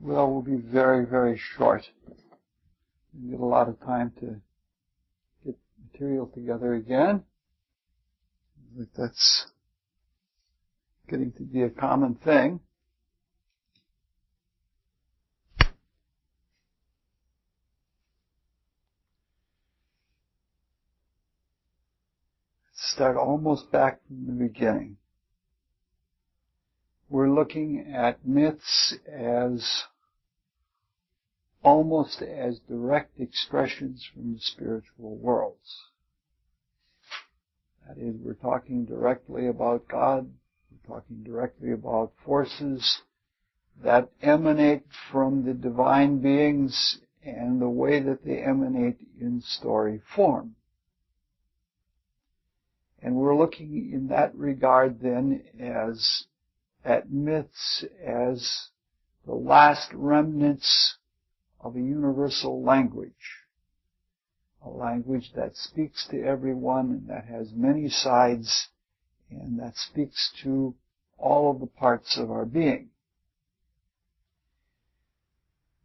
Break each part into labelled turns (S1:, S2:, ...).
S1: Well, will be very, very short. We get a lot of time to get material together again. I think that's getting to be a common thing. Start almost back from the beginning. We're looking at myths as almost as direct expressions from the spiritual worlds. That is, we're talking directly about God, we're talking directly about forces that emanate from the divine beings and the way that they emanate in story form. And we're looking in that regard then at myths as the last remnants of a universal language. A language that speaks to everyone and that has many sides and that speaks to all of the parts of our being.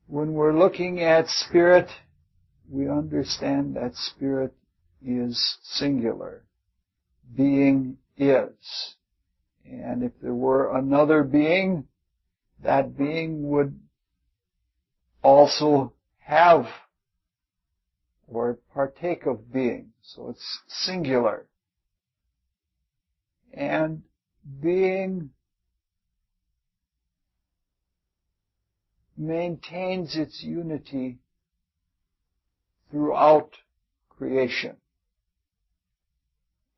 S1: When we're looking at spirit, we understand that spirit is singular. Being is. And if there were another being, that being would also have or partake of being. So it's singular. And being maintains its unity throughout creation.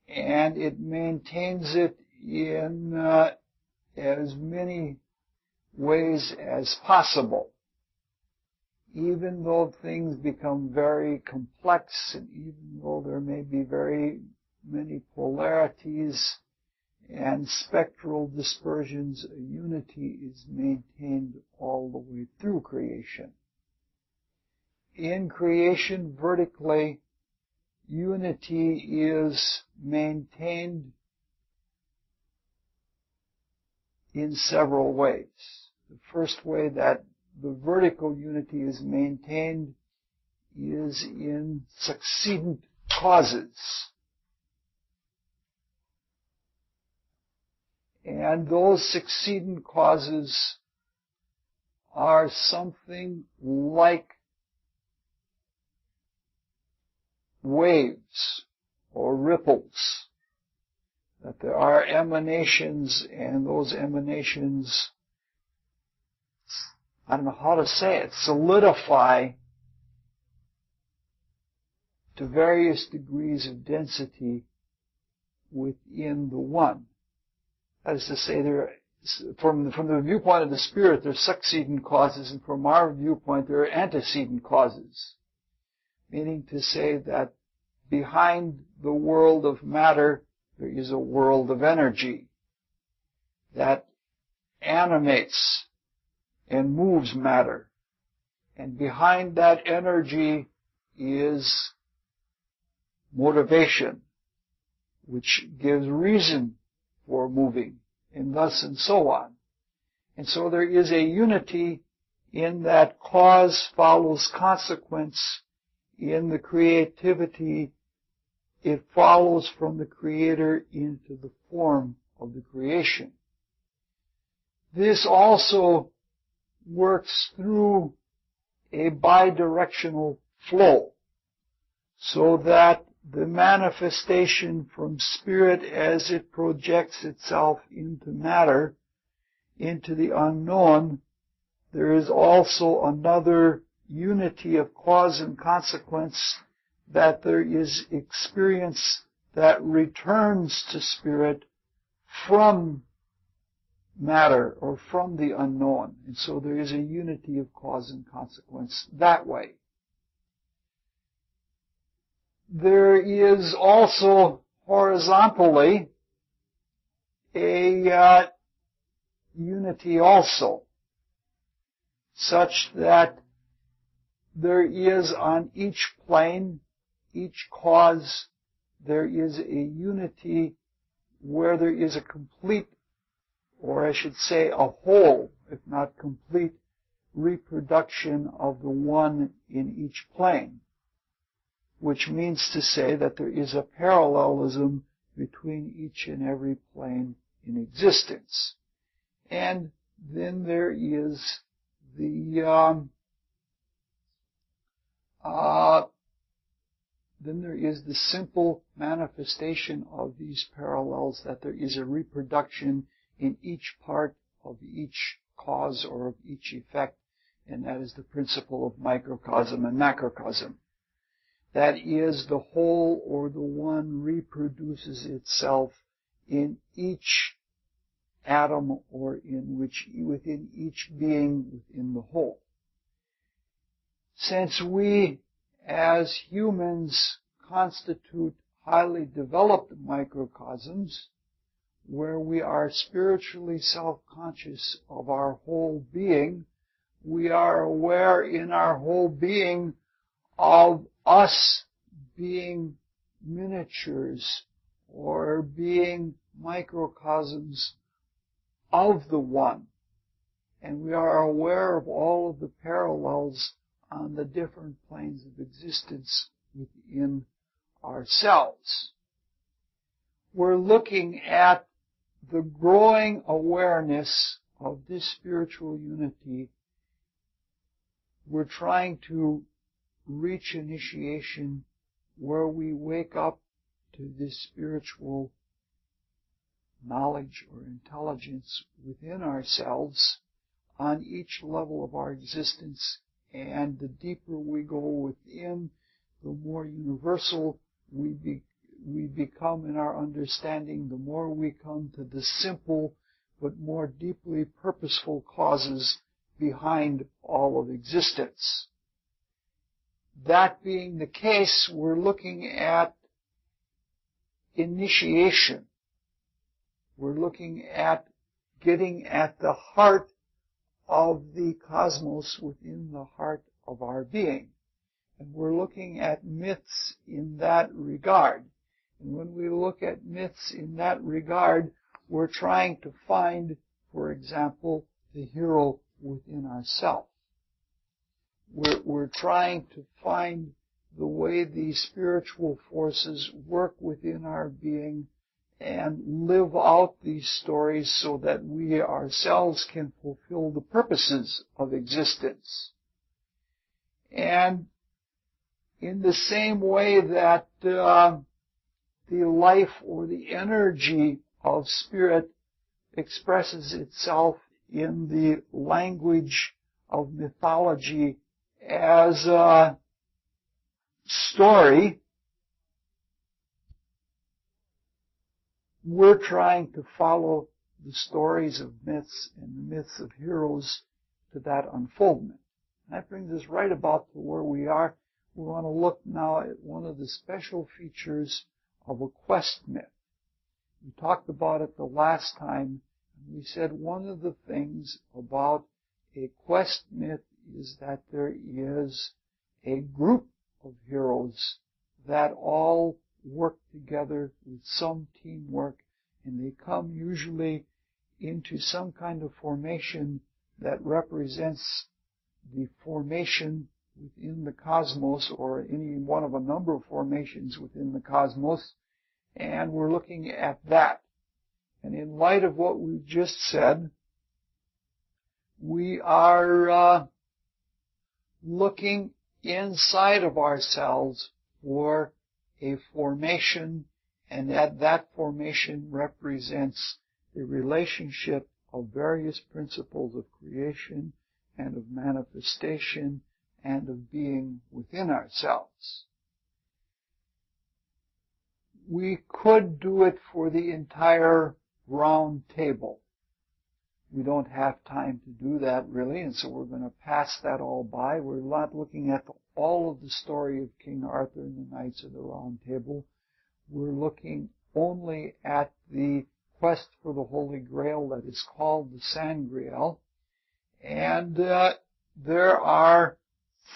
S1: And it maintains it in as many ways as possible. Even though things become very complex, and even though there may be very many polarities and spectral dispersions, a unity is maintained all the way through creation. In creation, vertically, unity is maintained in several ways. The first way that the vertical unity is maintained is in succedent causes. And those succedent causes are something like waves or ripples. That there are emanations, and those emanations, I don't know how to say it, solidify to various degrees of density within the one. That is to say, from the viewpoint of the spirit, there are succedent causes, and from our viewpoint, there are antecedent causes. Meaning to say that behind the world of matter, there is a world of energy that animates and moves matter. And behind that energy is motivation, which gives reason for moving, and thus and so on. And so there is a unity in that cause follows consequence in the creativity. It follows from the Creator into the form of the creation. This also works through a bidirectional flow, so that the manifestation from spirit as it projects itself into matter, into the unknown, there is also another unity of cause and consequence, that there is experience that returns to spirit from matter or from the unknown. And so there is a unity of cause and consequence that way. There is also horizontally a unity also, such that there is on each plane, each cause, there is a unity where there is a complete, or I should say a whole, if not complete, reproduction of the one in each plane, which means to say that there is a parallelism between each and every plane in existence. And then there is the simple manifestation of these parallels, that there is a reproduction in each part of each cause or of each effect, and that is the principle of microcosm and macrocosm. That is, the whole or the one reproduces itself in each atom or within each being within the whole. Since we as humans constitute highly developed microcosms, where we are spiritually self-conscious of our whole being, we are aware in our whole being of us being miniatures or being microcosms of the one. And we are aware of all of the parallels on the different planes of existence within ourselves. We're looking at the growing awareness of this spiritual unity. We're trying to reach initiation where we wake up to this spiritual knowledge or intelligence within ourselves on each level of our existence. And the deeper we go within, the more universal we become in our understanding, the more we come to the simple but more deeply purposeful causes behind all of existence. That being the case, we're looking at initiation. We're looking at getting at the heart of the cosmos within the heart of our being. And we're looking at myths in that regard. And when we look at myths in that regard, we're trying to find, for example, the hero within ourselves. We're trying to find the way these spiritual forces work within our being and live out these stories so that we ourselves can fulfill the purposes of existence. And in the same way that the life or the energy of spirit expresses itself in the language of mythology as a story, we're trying to follow the stories of myths and the myths of heroes to that unfoldment. And that brings us right about to where we are. We want to look now at one of the special features of a quest myth. We talked about it the last time, and we said one of the things about a quest myth is that there is a group of heroes that all work together with some teamwork, and they come usually into some kind of formation that represents the formation within the cosmos, or any one of a number of formations within the cosmos, and we're looking at that. And in light of what we've just said, we are looking inside of ourselves for a formation, and that formation represents the relationship of various principles of creation and of manifestation and of being within ourselves. We could do it for the entire round table. We don't have time to do that really, and so we're going to pass that all by. We're not looking at all of the story of King Arthur and the Knights of the Round Table. We're looking only at the quest for the Holy Grail that is called the Sangreal. And there are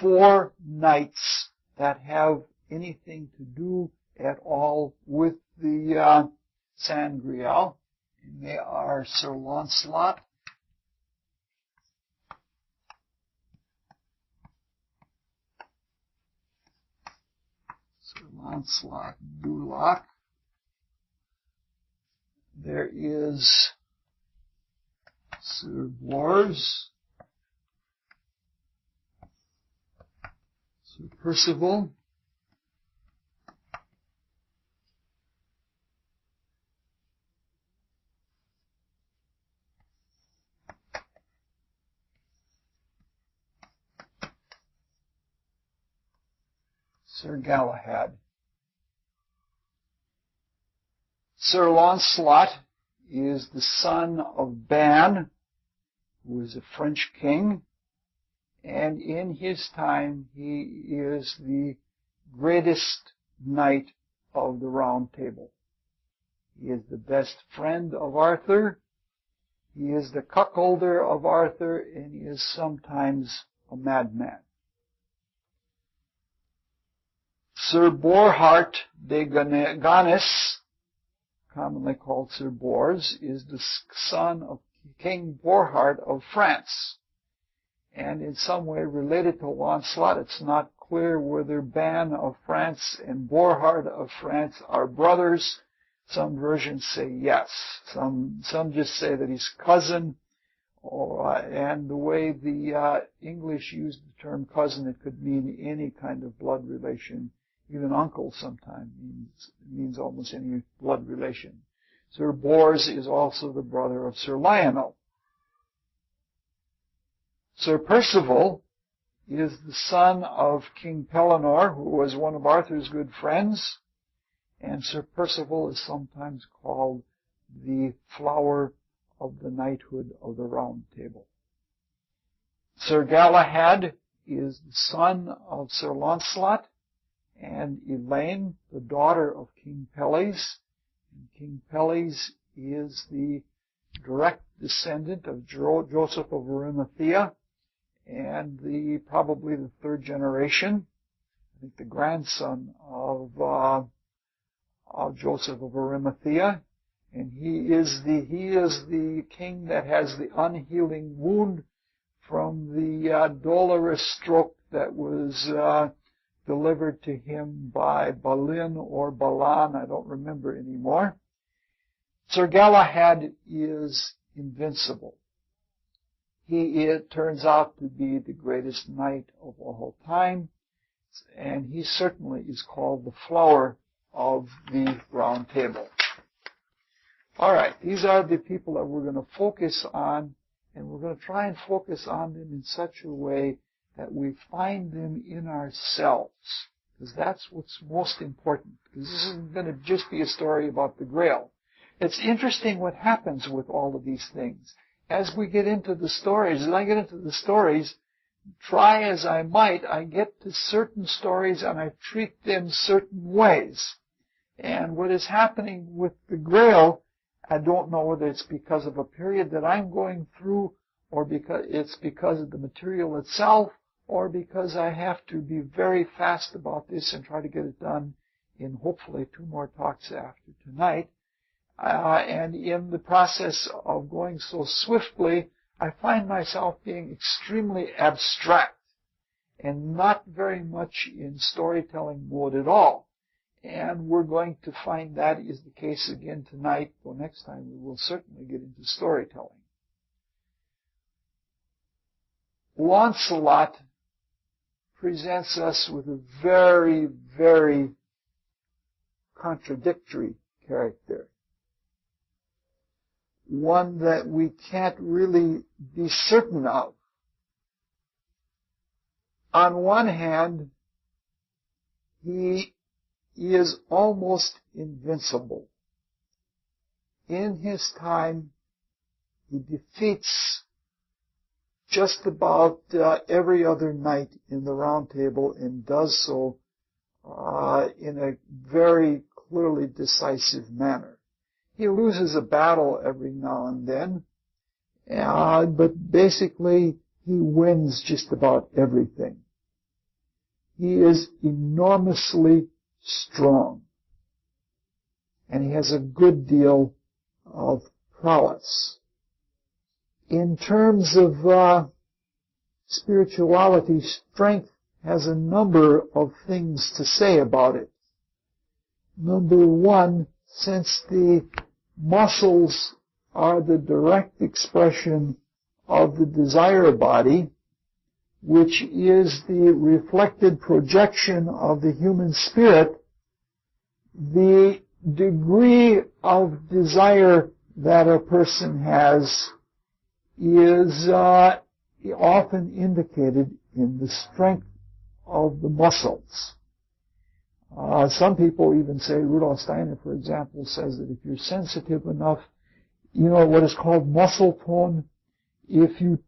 S1: 4 knights that have anything to do at all with the Sangreal. And they are Sir Launcelot, Lancelot du Lac. There is Sir Bors, Sir Percival, Sir Galahad. Sir Lancelot is the son of Ban, who was a French king, and in his time he is the greatest knight of the Round Table. He is the best friend of Arthur, he is the cuckolder of Arthur, and he is sometimes a madman. Sir Borhart de Gonesse, commonly called Sir Bors, is the son of King Borhart of France, and in some way related to Lancelot. It's not clear whether Ban of France and Borhart of France are brothers. Some versions say yes. Some just say that he's cousin, and the way the English use the term cousin, it could mean any kind of blood relation. Even uncle sometimes means almost any blood relation. Sir Bors is also the brother of Sir Lionel. Sir Percival is the son of King Pellinore, who was one of Arthur's good friends, and Sir Percival is sometimes called the flower of the knighthood of the Round Table. Sir Galahad is the son of Sir Lancelot and Elaine, the daughter of King Pelles. And King Pelles is the direct descendant of Joseph of Arimathea, and probably the third generation, I think the grandson of Joseph of Arimathea, and he is the king that has the unhealing wound from the dolorous stroke that was delivered to him by Balin or Balan, I don't remember anymore. Sir Galahad is invincible. It turns out to be the greatest knight of all time, and he certainly is called the flower of the Round Table. All right, these are the people that we're going to focus on, and we're going to try and focus on them in such a way that we find them in ourselves, because that's what's most important. Because this isn't going to just be a story about the Grail. It's interesting what happens with all of these things. As we get into the stories, as I get into the stories, try as I might, I get to certain stories and I treat them certain ways. And what is happening with the Grail, I don't know whether it's because of a period that I'm going through, or because it's because of the material itself, or because I have to be very fast about this and try to get it done in hopefully 2 more talks after tonight. And in the process of going so swiftly, I find myself being extremely abstract and not very much in storytelling mode at all. And we're going to find that is the case again tonight, though next time we will certainly get into storytelling. Lancelot presents us with a very, very contradictory character. One that we can't really be certain of. On one hand, he is almost invincible. In his time, he defeats just about every other knight in the Round Table, and does so in a very clearly decisive manner. He loses a battle every now and then, but basically he wins just about everything. He is enormously strong, and he has a good deal of prowess. In terms of spirituality, strength has a number of things to say about it. Number one, since the muscles are the direct expression of the desire body, which is the reflected projection of the human spirit, the degree of desire that a person has is often indicated in the strength of the muscles. Some people even say, Rudolf Steiner, for example, says that if you're sensitive enough, you know what is called muscle tone. If you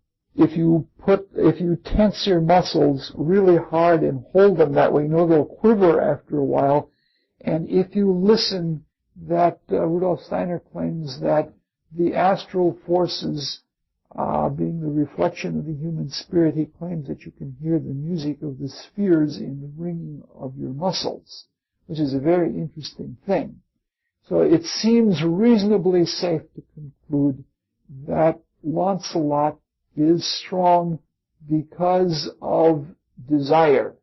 S1: tense your muscles really hard and hold them that way, you know they'll quiver after a while. And if you listen, that Rudolf Steiner claims that the astral forces, being the reflection of the human spirit, he claims that you can hear the music of the spheres in the ringing of your muscles, which is a very interesting thing. So it seems reasonably safe to conclude that Lancelot is strong because of desire,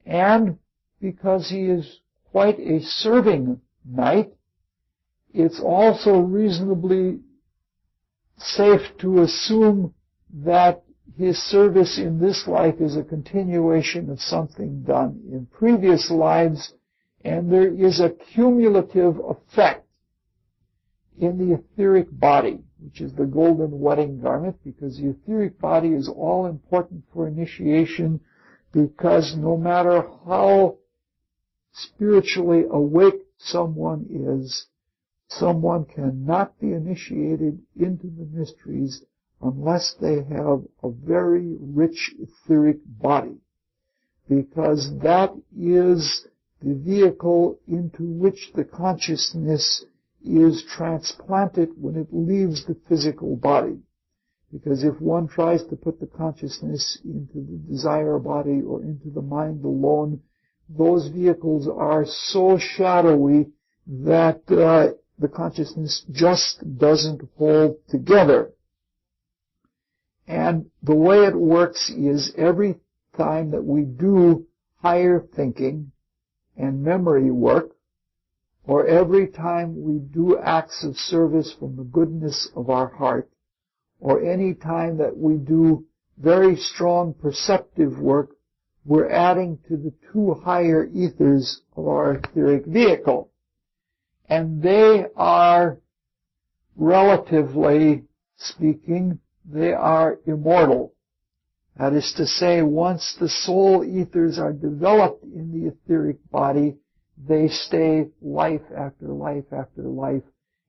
S1: and because he is quite a serving knight. It's also reasonably safe to assume that his service in this life is a continuation of something done in previous lives, and there is a cumulative effect in the etheric body, which is the golden wedding garment, because the etheric body is all important for initiation, because no matter how spiritually awake someone is, someone cannot be initiated into the mysteries unless they have a very rich etheric body, because that is the vehicle into which the consciousness is transplanted when it leaves the physical body. Because if one tries to put the consciousness into the desire body or into the mind alone, those vehicles are so shadowy that the consciousness just doesn't hold together. And the way it works is every time that we do higher thinking and memory work, or every time we do acts of service from the goodness of our heart, or any time that we do very strong perceptive work, we're adding to the two higher ethers of our etheric vehicle. And they are, relatively speaking, they are immortal. That is to say, once the soul ethers are developed in the etheric body, they stay life after life after life,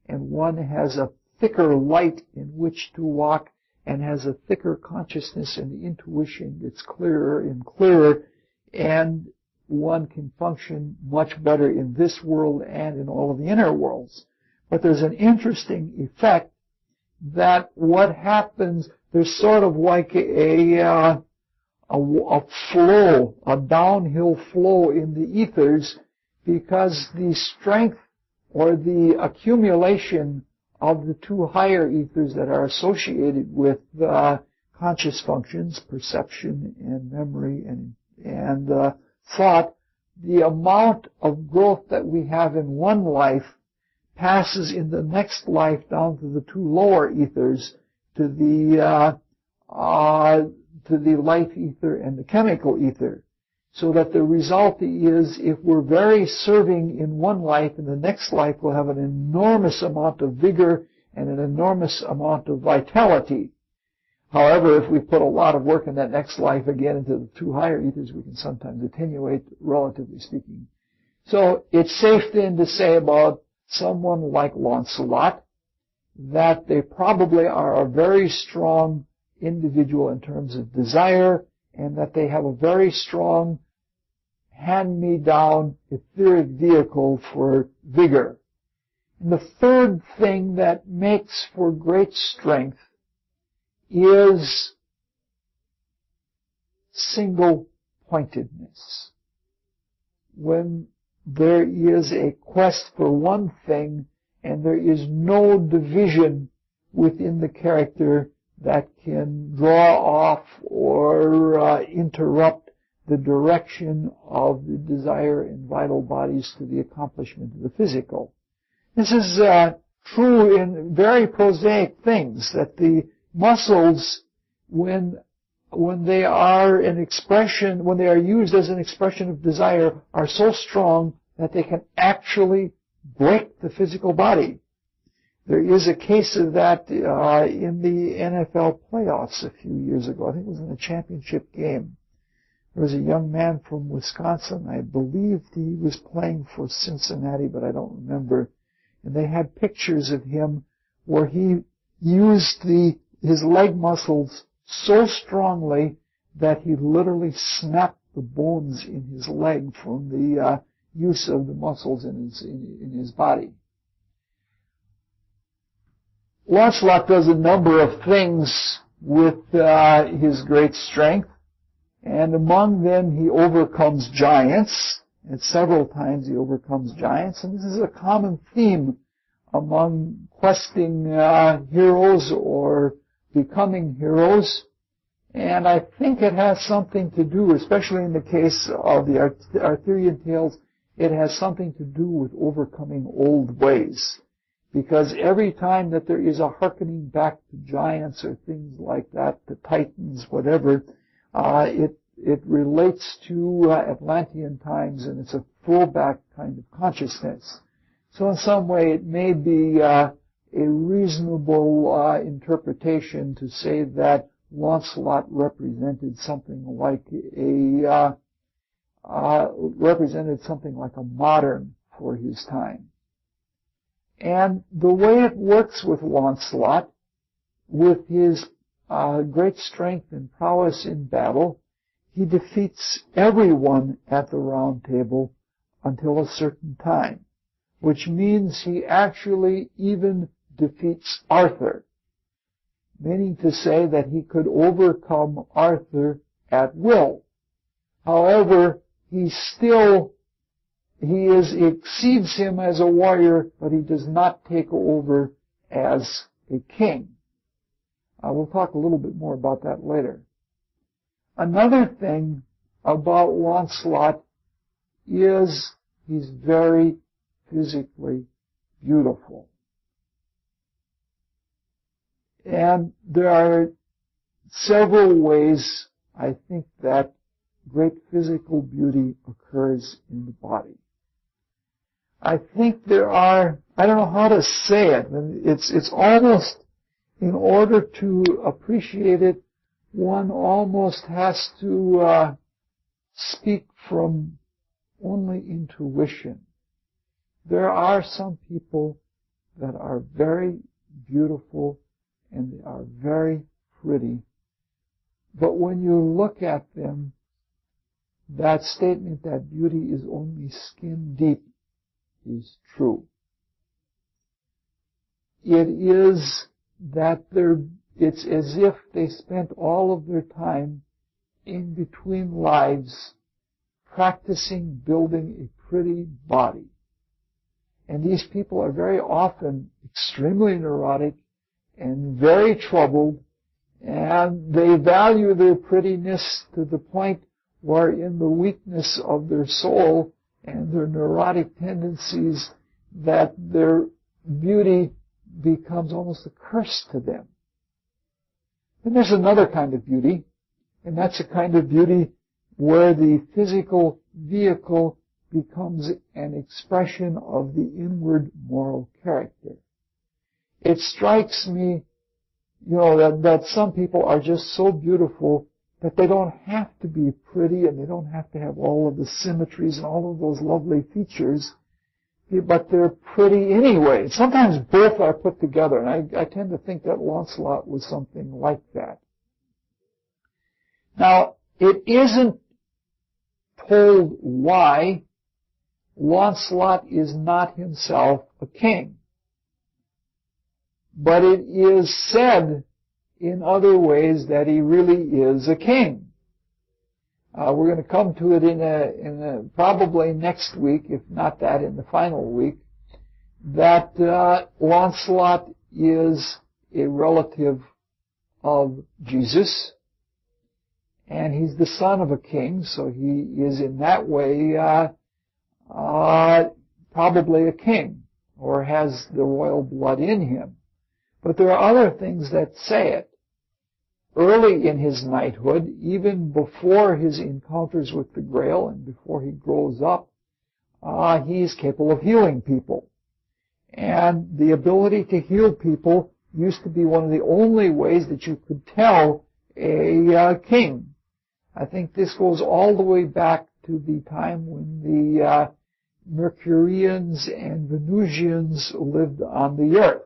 S1: and one has a thicker light in which to walk, and has a thicker consciousness, and the intuition gets clearer and clearer, and one can function much better in this world and in all of the inner worlds. But there's an interesting effect that what happens, there's sort of like a flow, a downhill flow in the ethers, because the strength or the accumulation of the two higher ethers that are associated with conscious functions, perception and memory and thought, the amount of growth that we have in one life passes in the next life down to the two lower ethers, to the life ether and the chemical ether. So that the result is, if we're very serving in one life, in the next life we'll have an enormous amount of vigor and an enormous amount of vitality. However, if we put a lot of work in that next life again into the two higher ethers, we can sometimes attenuate, relatively speaking. So it's safe then to say about someone like Lancelot that they probably are a very strong individual in terms of desire, and that they have a very strong hand-me-down etheric vehicle for vigor. And the third thing that makes for great strength is single-pointedness. When there is a quest for one thing and there is no division within the character that can draw off or interrupt the direction of the desire in vital bodies to the accomplishment of the physical. This is true in very prosaic things, that the muscles, when they are when they are used as an expression of desire, are so strong that they can actually break the physical body. There is a case of that in the NFL playoffs a few years ago. I think it was in a championship game. There was a young man from Wisconsin. I believed he was playing for Cincinnati, but I don't remember. And they had pictures of him where he used his leg muscles so strongly that he literally snapped the bones in his leg from the use of the muscles in his body. Lancelot does a number of things with his great strength, and among them he overcomes giants, and several times he overcomes giants, and this is a common theme among questing heroes or becoming heroes, and I think it has something to do, especially in the case of the Arthurian tales, it has something to do with overcoming old ways. Because every time that there is a hearkening back to giants or things like that, to titans, whatever, it relates to Atlantean times, and it's a throwback kind of consciousness. So in some way it may be a reasonable interpretation to say that Lancelot represented something like a modern for his time. And the way it works with Lancelot, with his great strength and prowess in battle, he defeats everyone at the round table until a certain time, which means he actually even defeats Arthur, meaning to say that he could overcome Arthur at will. However, he exceeds him as a warrior, but he does not take over as a king. We'll talk a little bit more about that later. Another thing about Lancelot is he's very physically beautiful. And there are several ways I think that great physical beauty occurs in the body. I think there are, I don't know how to say it, it's almost, in order to appreciate it, one almost has to speak from only intuition. There are some people that are very beautiful and they are very pretty, but when you look at them, that statement that beauty is only skin deep is true. It is that it's as if they spent all of their time in between lives practicing building a pretty body. And these people are very often extremely neurotic and very troubled, and they value their prettiness to the point where in the weakness of their soul and their neurotic tendencies that their beauty becomes almost a curse to them. And there's another kind of beauty, and that's a kind of beauty where the physical vehicle becomes an expression of the inward moral character. It strikes me, that some people are just so beautiful that they don't have to be pretty and they don't have to have all of the symmetries and all of those lovely features, but they're pretty anyway. Sometimes both are put together, and I tend to think that Lancelot was something like that. Now, it isn't told why Lancelot is not himself a king, but it is said in other ways that he really is a king. We're going to come to it in probably next week, if not that, in the final week, that Lancelot is a relative of Jesus, and he's the son of a king, so he is in that way probably a king, or has the royal blood in him. But there are other things that say it. Early in his knighthood, even before his encounters with the Grail and before he grows up, he's capable of healing people. And the ability to heal people used to be one of the only ways that you could tell a king. I think this goes all the way back to the time when the Mercurians and Venusians lived on the earth.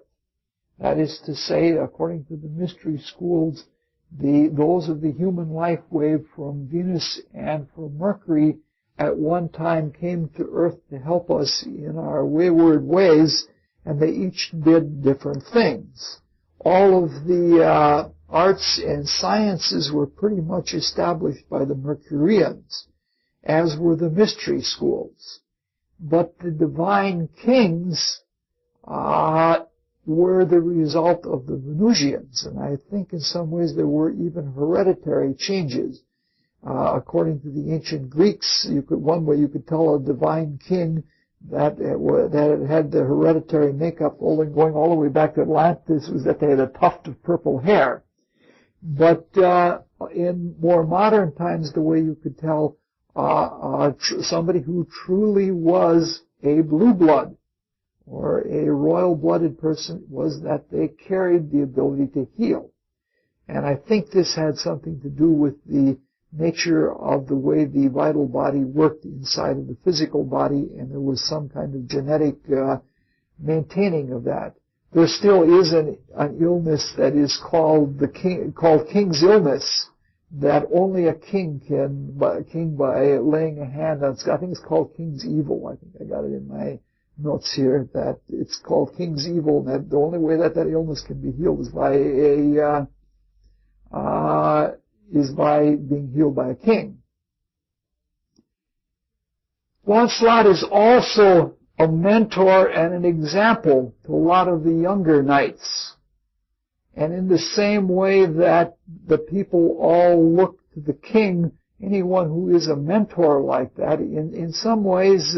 S1: That is to say, according to the mystery schools, those of the human life wave from Venus and from Mercury at one time came to Earth to help us in our wayward ways, and they each did different things. All of the arts and sciences were pretty much established by the Mercurians, as were the mystery schools. But the divine kings were the result of the Venusians, and I think in some ways there were even hereditary changes. According to the ancient Greeks, one way you could tell a divine king that it had the hereditary makeup going all the way back to Atlantis was that they had a tuft of purple hair. But in more modern times, the way you could tell somebody who truly was a blue blood or a royal-blooded person was that they carried the ability to heal. And I think this had something to do with the nature of the way the vital body worked inside of the physical body, and there was some kind of genetic maintaining of that. There still is an illness that is called King's illness, that only a king by laying a hand on. I think it's called King's evil. I think I got it in my notes here that it's called King's evil, and that the only way that illness can be healed is by being healed by a king. Lancelot is also a mentor and an example to a lot of the younger knights. And in the same way that the people all look to the king, anyone who is a mentor like that, in some ways,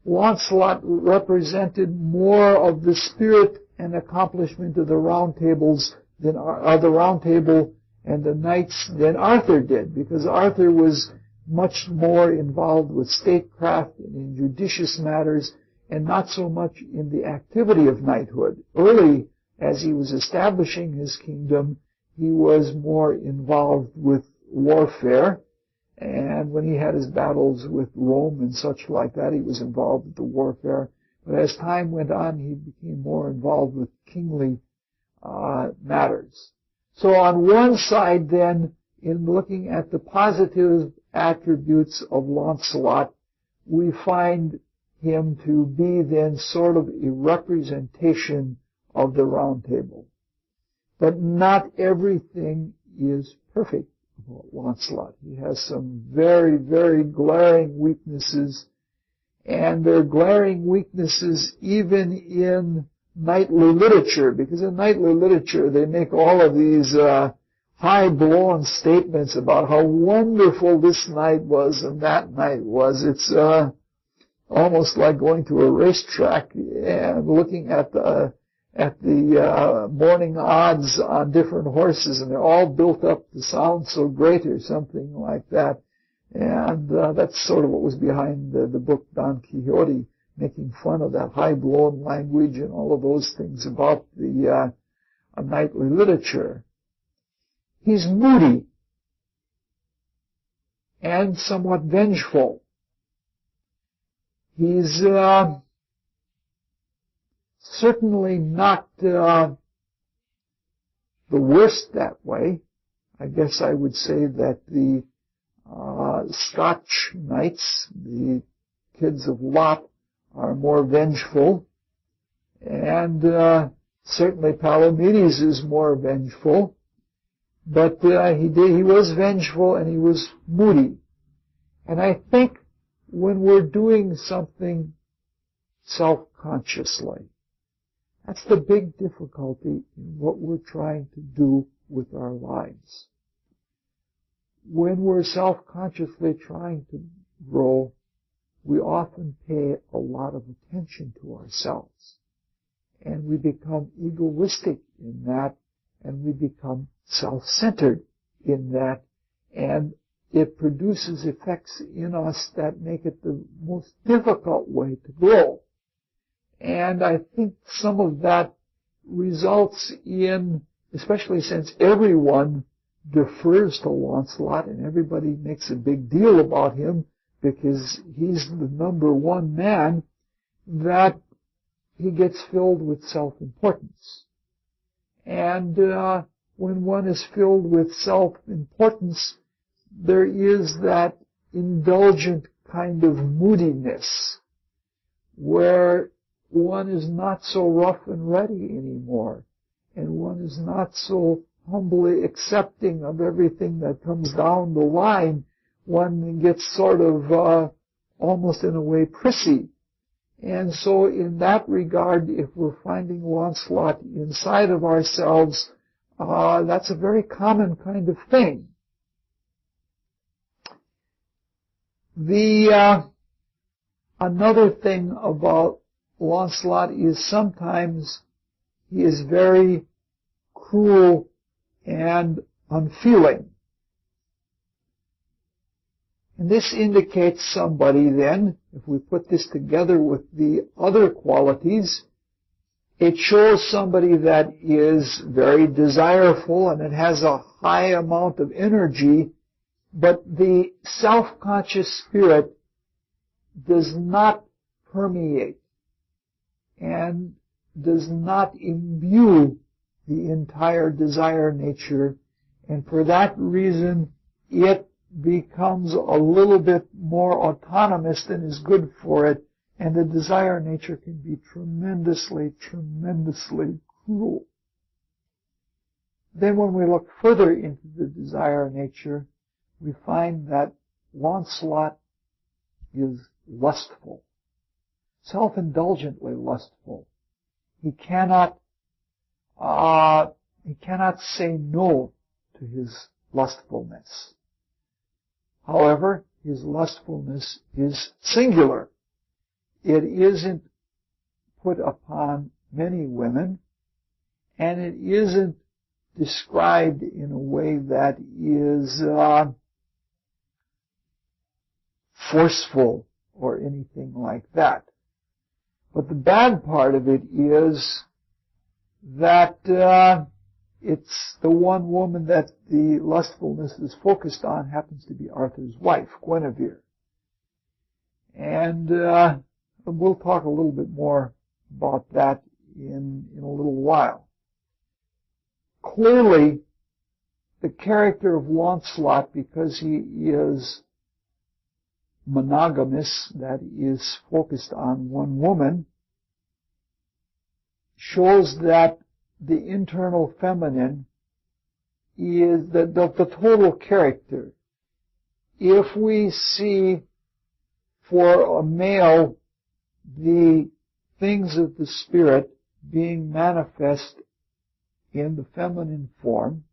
S1: Lancelot represented more of the spirit and accomplishment of the Round Tables than the Round Table and the knights than Arthur did, because Arthur was much more involved with statecraft and in judicious matters, and not so much in the activity of knighthood. Early, as he was establishing his kingdom, he was more involved with warfare, and when he had his battles with Rome and such like that, he was involved with the warfare. But as time went on, he became more involved with kingly matters. So on one side, then, in looking at the positive attributes of Lancelot, we find him to be then sort of a representation of the Round Table. But not everything is perfect about Lancelot. He has some very, very glaring weaknesses, and they're glaring weaknesses even in knightly literature, because in knightly literature they make all of these high-blown statements about how wonderful this knight was and that knight was. It's almost like going to a racetrack and looking at the morning odds on different horses, and they're all built up to sound so great or something like that. And that's sort of what was behind the book Don Quixote, making fun of that high-blown language and all of those things about the knightly literature. He's moody and somewhat vengeful. He's certainly not the worst that way. I guess I would say that the Scotch knights, the kids of Lot, are more vengeful, and certainly Palomedes is more vengeful, but he was vengeful and he was moody. And I think when we're doing something self-consciously, that's the big difficulty in what we're trying to do with our lives. when we're self-consciously trying to grow, we often pay a lot of attention to ourselves. And we become egoistic in that, and we become self-centered in that, and it produces effects in us that make it the most difficult way to grow. And I think some of that results in, especially since everyone defers to Lancelot and everybody makes a big deal about him because he's the number one man, that he gets filled with self-importance. And when one is filled with self-importance, there is that indulgent kind of moodiness where one is not so rough and ready anymore, and one is not so humbly accepting of everything that comes down the line. One gets sort of almost in a way prissy. And so in that regard, if we're finding Lancelot inside of ourselves, that's a very common kind of thing. Another thing about Lancelot is sometimes he is very cruel and unfeeling. And this indicates somebody then, if we put this together with the other qualities, it shows somebody that is very desireful and it has a high amount of energy, but the self-conscious spirit does not permeate and does not imbue the entire desire nature, and for that reason it becomes a little bit more autonomous than is good for it, and the desire nature can be tremendously, tremendously cruel. Then when we look further into the desire nature, we find that Lancelot is lustful, self-indulgently lustful. He cannot say no to his lustfulness. However, his lustfulness is singular. It isn't put upon many women, and it isn't described in a way that is forceful or anything like that. But the bad part of it is that it's the one woman that the lustfulness is focused on happens to be Arthur's wife, Guinevere. And we'll talk a little bit more about that in a little while. Clearly, the character of Lancelot, because he is monogamous, that is focused on one woman, shows that the internal feminine is the total character. If we see for a male the things of the spirit being manifest in the feminine form,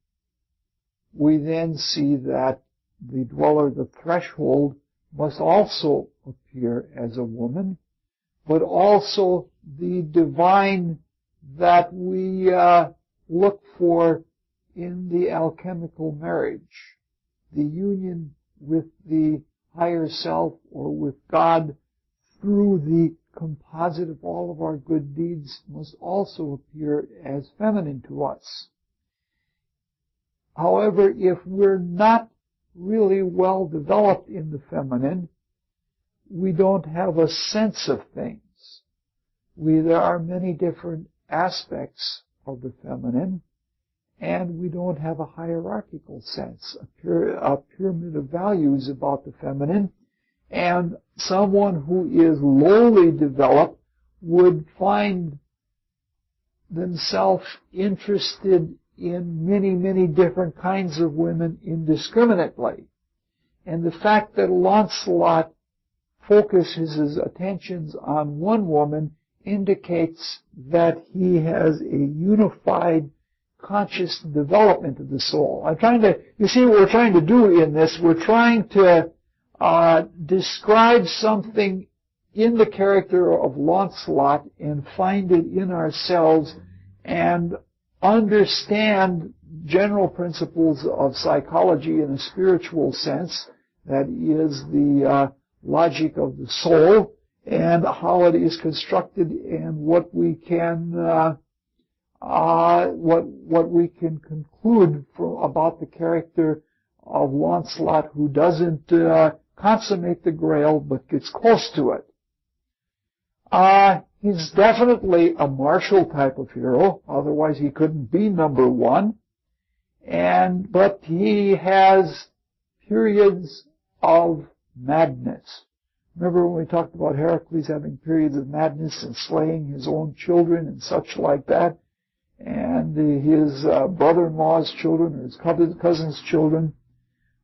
S1: we then see that the dweller, the threshold, must also appear as a woman, but also the divine that we look for in the alchemical marriage. The union with the higher self or with God through the composite of all of our good deeds must also appear as feminine to us. However, if we're not really well developed in the feminine, we don't have a sense of things. There are many different aspects of the feminine, and we don't have a hierarchical sense, a pyramid of values about the feminine, and someone who is lowly developed would find themselves interested in many, many different kinds of women indiscriminately. And the fact that Lancelot focuses his attentions on one woman indicates that he has a unified conscious development of the soul. You see what we're trying to do in this? We're trying to describe something in the character of Lancelot and find it in ourselves and understand general principles of psychology in a spiritual sense, that is the logic of the soul, and how it is constructed, and what we can conclude about the character of Lancelot, who doesn't consummate the Grail but gets close to it. He's definitely a martial type of hero, otherwise he couldn't be number one. But he has periods of madness. Remember when we talked about Heracles having periods of madness and slaying his own children and such like that, and his brother-in-law's children or his cousin's children?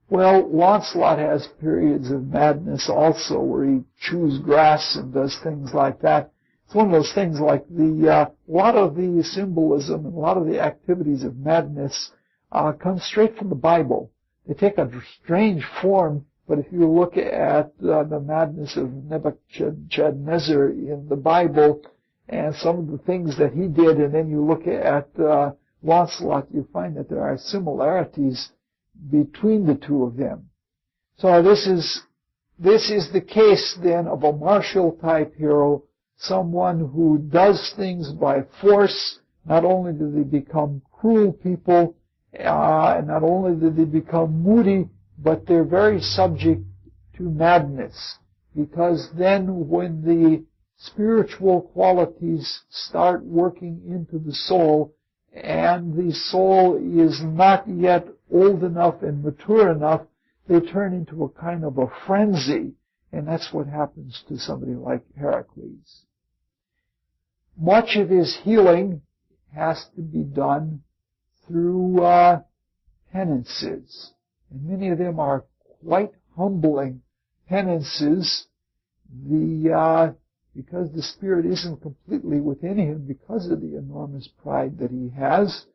S1: Well, Lancelot has periods of madness also, where he chews grass and does things like that. It's one of those things like a lot of the symbolism and a lot of the activities of madness come straight from the Bible. They take a strange form, but if you look at the madness of Nebuchadnezzar in the Bible and some of the things that he did, and then you look at Lancelot, you find that there are similarities between the two of them. So this is the case then of a martial type hero, someone who does things by force. Not only do they become cruel people, and not only do they become moody, but they're very subject to madness, because then when the spiritual qualities start working into the soul, and the soul is not yet old enough and mature enough, they turn into a kind of a frenzy, and that's what happens to somebody like Heracles. Much of his healing has to be done through penances, and many of them are quite humbling penances. Because the spirit isn't completely within him, because of the enormous pride that he has.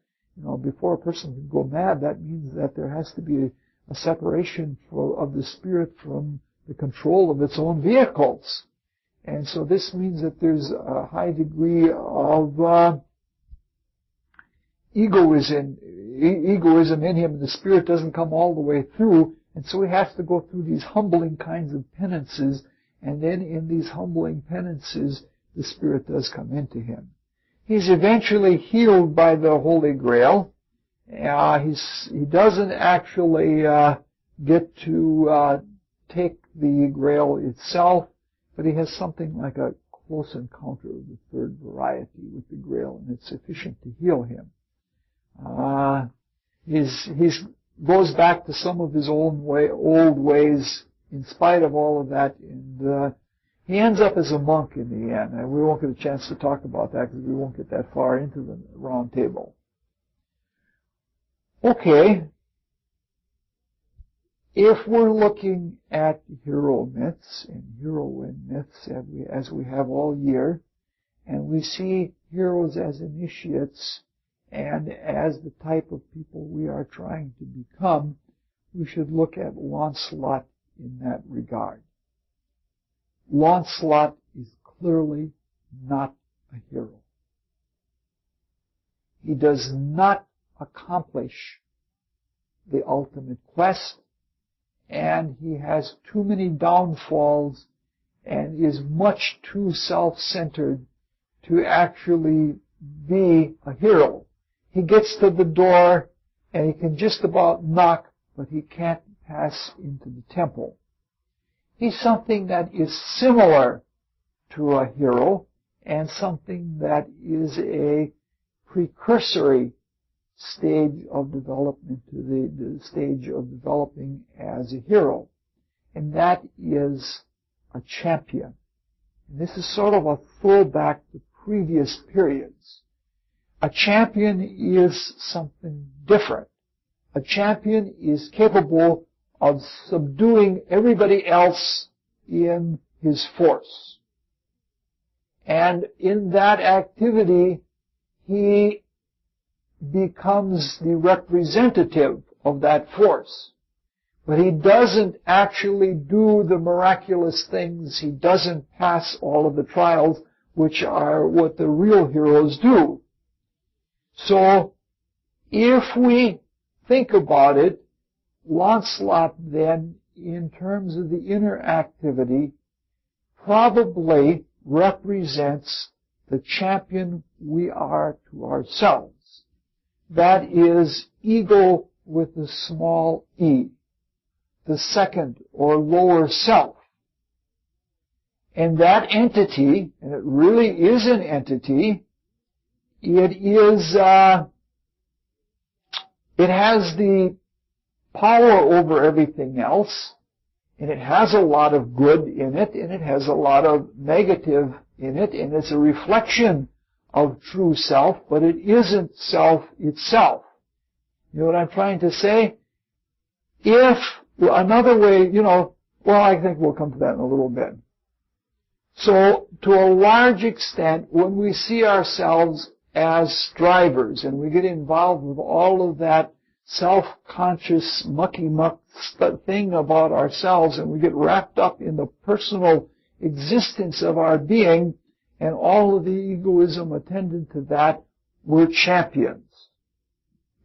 S1: Before a person can go mad, that means that there has to be a separation of the spirit from the control of its own vehicles. And so this means that there's a high degree of egoism in him, and the spirit doesn't come all the way through, and so he has to go through these humbling kinds of penances, and then in these humbling penances, the spirit does come into him. He's eventually healed by the Holy Grail. He doesn't actually get to take the Grail itself, but he has something like a close encounter of the third variety with the Grail, and it's sufficient to heal him. He goes back to some of his old ways in spite of all of that, and he ends up as a monk in the end. And we won't get a chance to talk about that because we won't get that far into the round table. Okay. If we're looking at hero myths and heroine myths as we have all year, and we see heroes as initiates and as the type of people we are trying to become, we should look at Lancelot in that regard. Lancelot is clearly not a hero. He does not accomplish the ultimate quest, and he has too many downfalls and is much too self-centered to actually be a hero. He gets to the door and he can just about knock, but he can't pass into the temple. He's something that is similar to a hero and something that is a precursory stage of development to the stage of developing as a hero. And that is a champion. And this is sort of a throwback to previous periods. A champion is something different. A champion is capable of subduing everybody else in his force. And in that activity, he becomes the representative of that force. But he doesn't actually do the miraculous things. He doesn't pass all of the trials, which are what the real heroes do. So, if we think about it, Lancelot then, in terms of the inner activity, probably represents the champion we are to ourselves. That is ego with a small e, the second or lower self. And that entity, and it really is an entity, it has the power over everything else, and it has a lot of good in it, and it has a lot of negative in it, and it's a reflection of true self, but it isn't self itself. You know what I'm trying to say? Another way, I think we'll come to that in a little bit. So, to a large extent, when we see ourselves as strivers, and we get involved with all of that self-conscious mucky-muck thing about ourselves, and we get wrapped up in the personal existence of our being, and all of the egoism attendant to that, we're champions.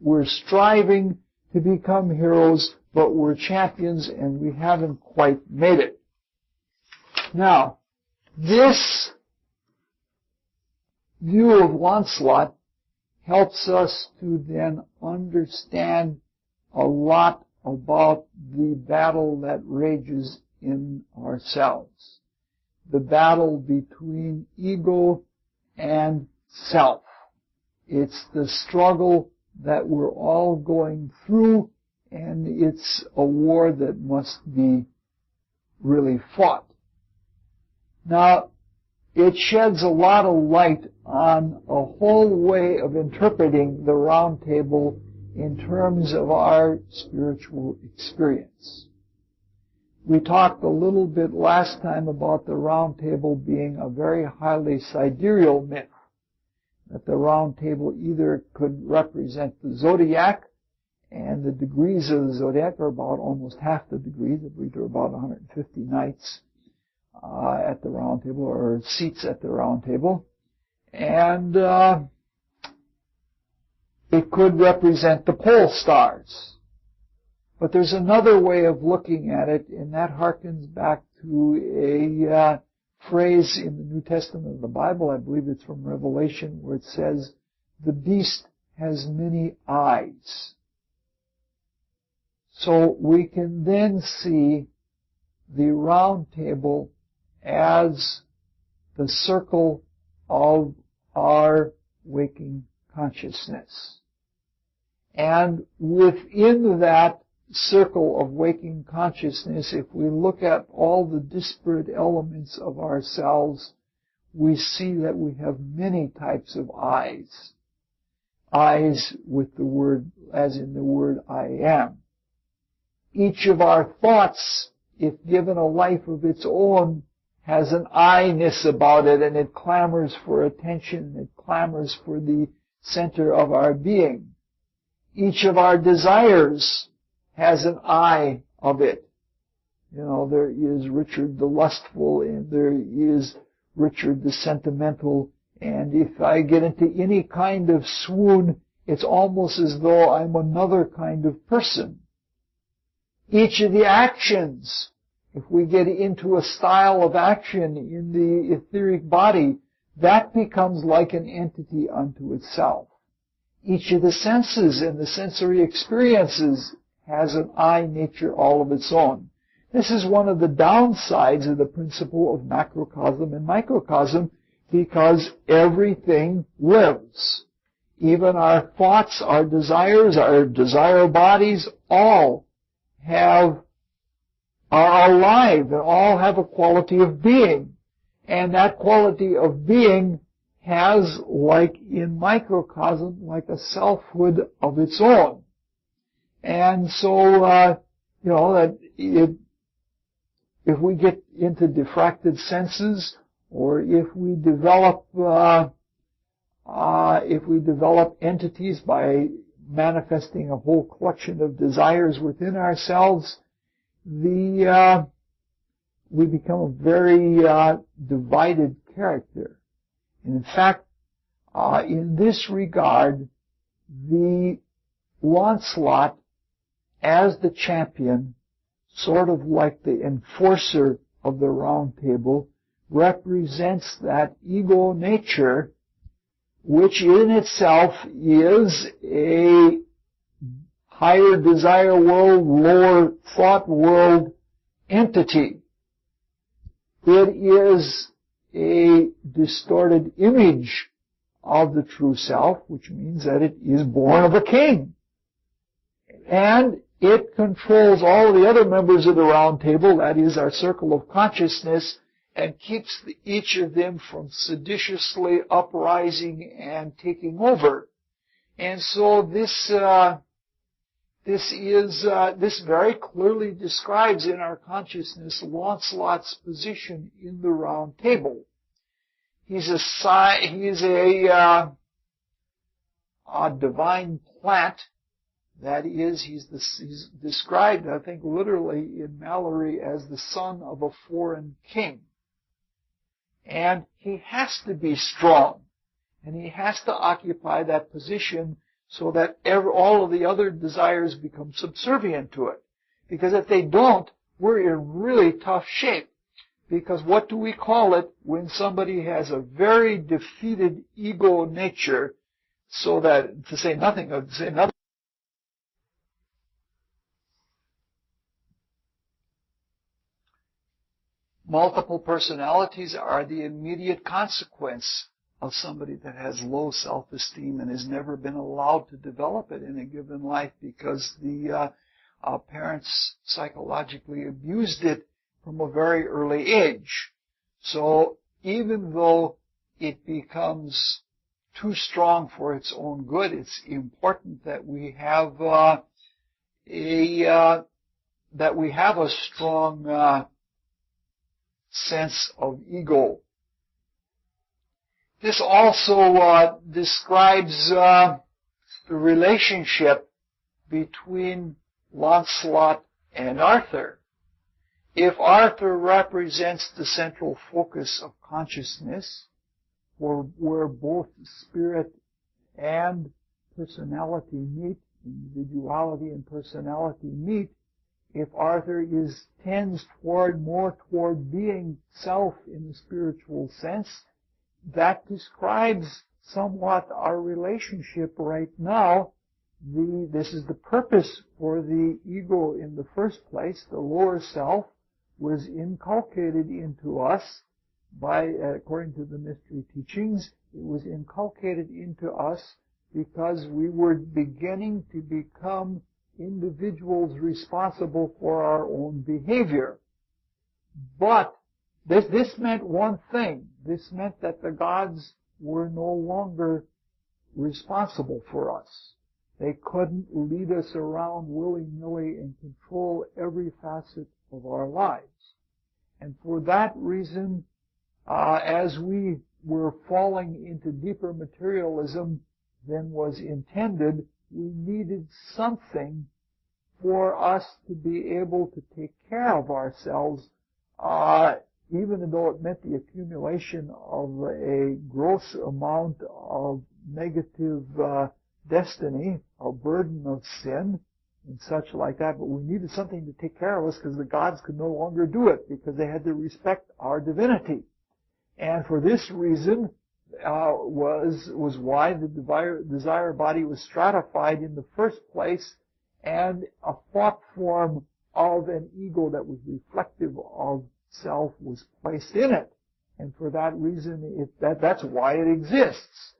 S1: We're striving to become heroes, but we're champions, and we haven't quite made it. Now, this view of Lancelot helps us to then understand a lot about the battle that rages in ourselves. The battle between ego and self. It's the struggle that we're all going through, and it's a war that must be really fought. Now, it sheds a lot of light on a whole way of interpreting the round table in terms of our spiritual experience. We talked a little bit last time about the round table being a very highly sidereal myth, that the round table either could represent the zodiac, and the degrees of the zodiac are about almost half the degrees. I believe there are about 150 knights at the round table, or seats at the round table. And it could represent the pole stars. But there's another way of looking at it, and that harkens back to a phrase in the New Testament of the Bible. I believe it's from Revelation, where it says, the beast has many eyes. So we can then see the round table as the circle of our waking consciousness. And within that circle of waking consciousness, if we look at all the disparate elements of ourselves, we see that we have many types of eyes. Eyes with the word, as in the word I am. Each of our thoughts, if given a life of its own, has an I-ness about it, and it clamors for attention, it clamors for the center of our being. Each of our desires has an I of it. There is Richard the lustful, and there is Richard the sentimental, and if I get into any kind of swoon, it's almost as though I'm another kind of person. Each of the actions, if we get into a style of action in the etheric body, that becomes like an entity unto itself. Each of the senses and the sensory experiences has an I nature all of its own. This is one of the downsides of the principle of macrocosm and microcosm, because everything lives. Even our thoughts, our desires, our desire bodies, all are alive and all have a quality of being. And that quality of being has, like in microcosm, like a selfhood of its own. And so, that if we get into diffracted senses, or if we develop if we develop entities by manifesting a whole collection of desires within ourselves, we become a very divided character. And in fact, in this regard, the Lancelot, as the champion, sort of like the enforcer of the Round Table, represents that ego nature, which in itself is a higher desire world, lower thought world entity. It is a distorted image of the true self, which means that it is born of a king. And it controls all the other members of the Round Table, that is our circle of consciousness, and keeps each of them from seditiously uprising and taking over. And so this very clearly describes in our consciousness Lancelot's position in the Round Table. He's a divine plant. That is, he's described, I think, literally in Mallory as the son of a foreign king. And he has to be strong. And he has to occupy that position so that all of the other desires become subservient to it. Because if they don't, we're in really tough shape. Because what do we call it when somebody has a very defeated ego nature, so that, to say nothing, multiple personalities are the immediate consequence of somebody that has low self-esteem and has never been allowed to develop it in a given life because the parents psychologically abused it from a very early age. So even though it becomes too strong for its own good, it's important that we have a strong sense of ego. This also describes the relationship between Lancelot and Arthur. If Arthur represents the central focus of consciousness, where both spirit and personality meet, individuality and personality meet, if Arthur tends more toward being self in the spiritual sense, that describes somewhat our relationship right now. This is the purpose for the ego in the first place. The lower self was inculcated into us according to the mystery teachings, it was inculcated into us because we were beginning to become individuals responsible for our own behavior. But this meant one thing. This meant that the gods were no longer responsible for us. They couldn't lead us around willy-nilly and control every facet of our lives. And for that reason, as we were falling into deeper materialism than was intended, we needed something for us to be able to take care of ourselves, even though it meant the accumulation of a gross amount of negative destiny, a burden of sin, and such like that. But we needed something to take care of us because the gods could no longer do it because they had to respect our divinity. And for this reason was why the desire body was stratified in the first place, and a thought form of an ego that was reflective of self was placed in it. And for that reason, that's why it exists.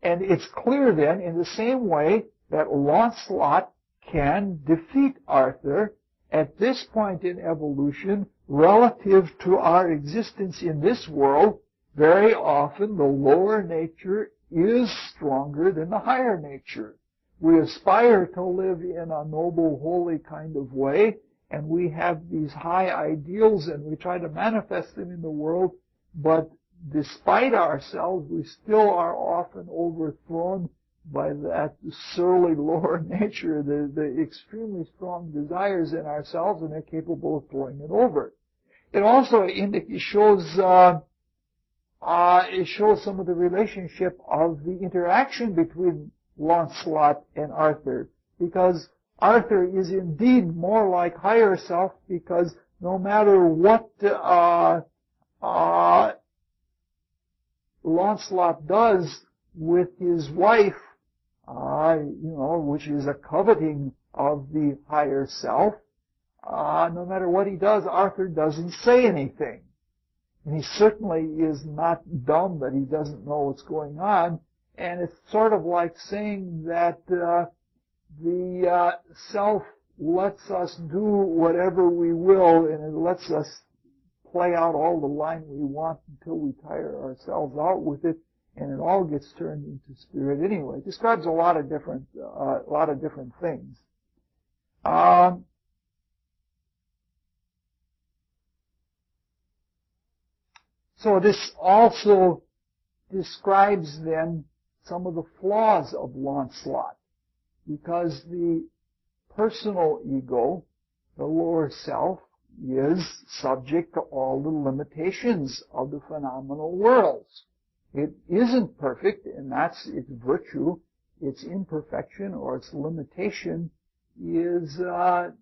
S1: And it's clear then, in the same way, that Lancelot can defeat Arthur at this point in evolution relative to our existence in this world. Very often the lower nature is stronger than the higher nature. We aspire to live in a noble, holy kind of way, and we have these high ideals and we try to manifest them in the world, but despite ourselves, we still are often overthrown by that surly lower nature, the extremely strong desires in ourselves, and they're capable of throwing it over. It also shows some of the relationship of the interaction between Lancelot and Arthur, because Arthur is indeed more like higher self, because no matter what Lancelot does with his wife, which is a coveting of the higher self, no matter what he does, Arthur doesn't say anything. And he certainly is not dumb that he doesn't know what's going on. And it's sort of like saying that the self lets us do whatever we will, and it lets us play out all the line we want until we tire ourselves out with it, and it all gets turned into spirit anyway. It describes a lot of different things. So this also describes then some of the flaws of Lancelot, because the personal ego, the lower self, is subject to all the limitations of the phenomenal worlds. It isn't perfect, and that's its virtue. Its imperfection or its limitation is the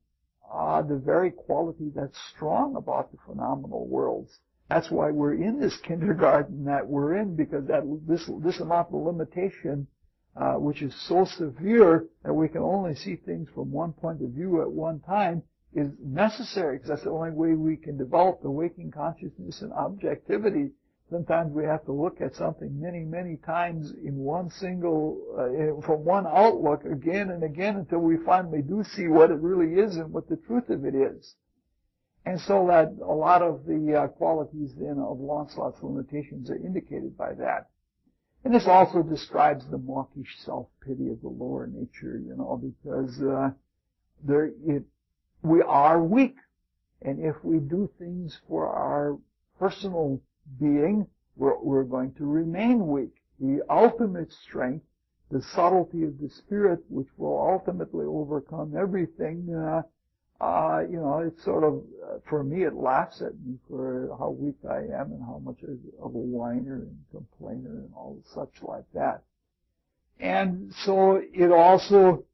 S1: very quality that's strong about the phenomenal worlds. That's why we're in this kindergarten that we're in, because this amount of limitation, which is so severe that we can only see things from one point of view at one time, is necessary, because that's the only way we can develop the waking consciousness and objectivity. Sometimes we have to look at something many, many times in one single, from one outlook again and again until we finally do see what it really is and what the truth of it is. And so that a lot of the qualities then of Lancelot's limitations are indicated by that. And this also describes the mawkish self-pity of the lower nature, because we are weak. And if we do things for our personal being, we're going to remain weak. The ultimate strength, the subtlety of the spirit, which will ultimately overcome everything, it's sort of, for me, it laughs at me for how weak I am and how much of a whiner and complainer and all such like that. And so it also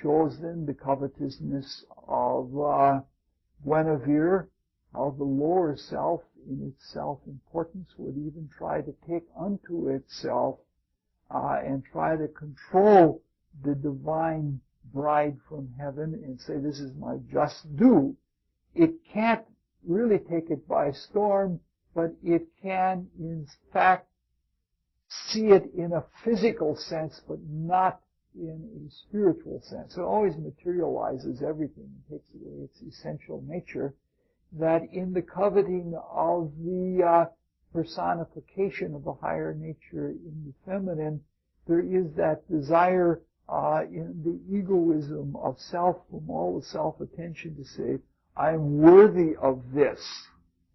S1: shows then the covetousness of Guinevere, how the lower self in its self-importance would even try to take unto itself and try to control the divine bride from heaven and say, this is my just due. It can't really take it by storm, but it can, in fact, see it in a physical sense, but not in a spiritual sense. It always materializes everything and takes away its essential nature, that in the coveting of the personification of the higher nature in the feminine, there is that desire in the egoism of self, from all the self-attention, to say, I'm worthy of this.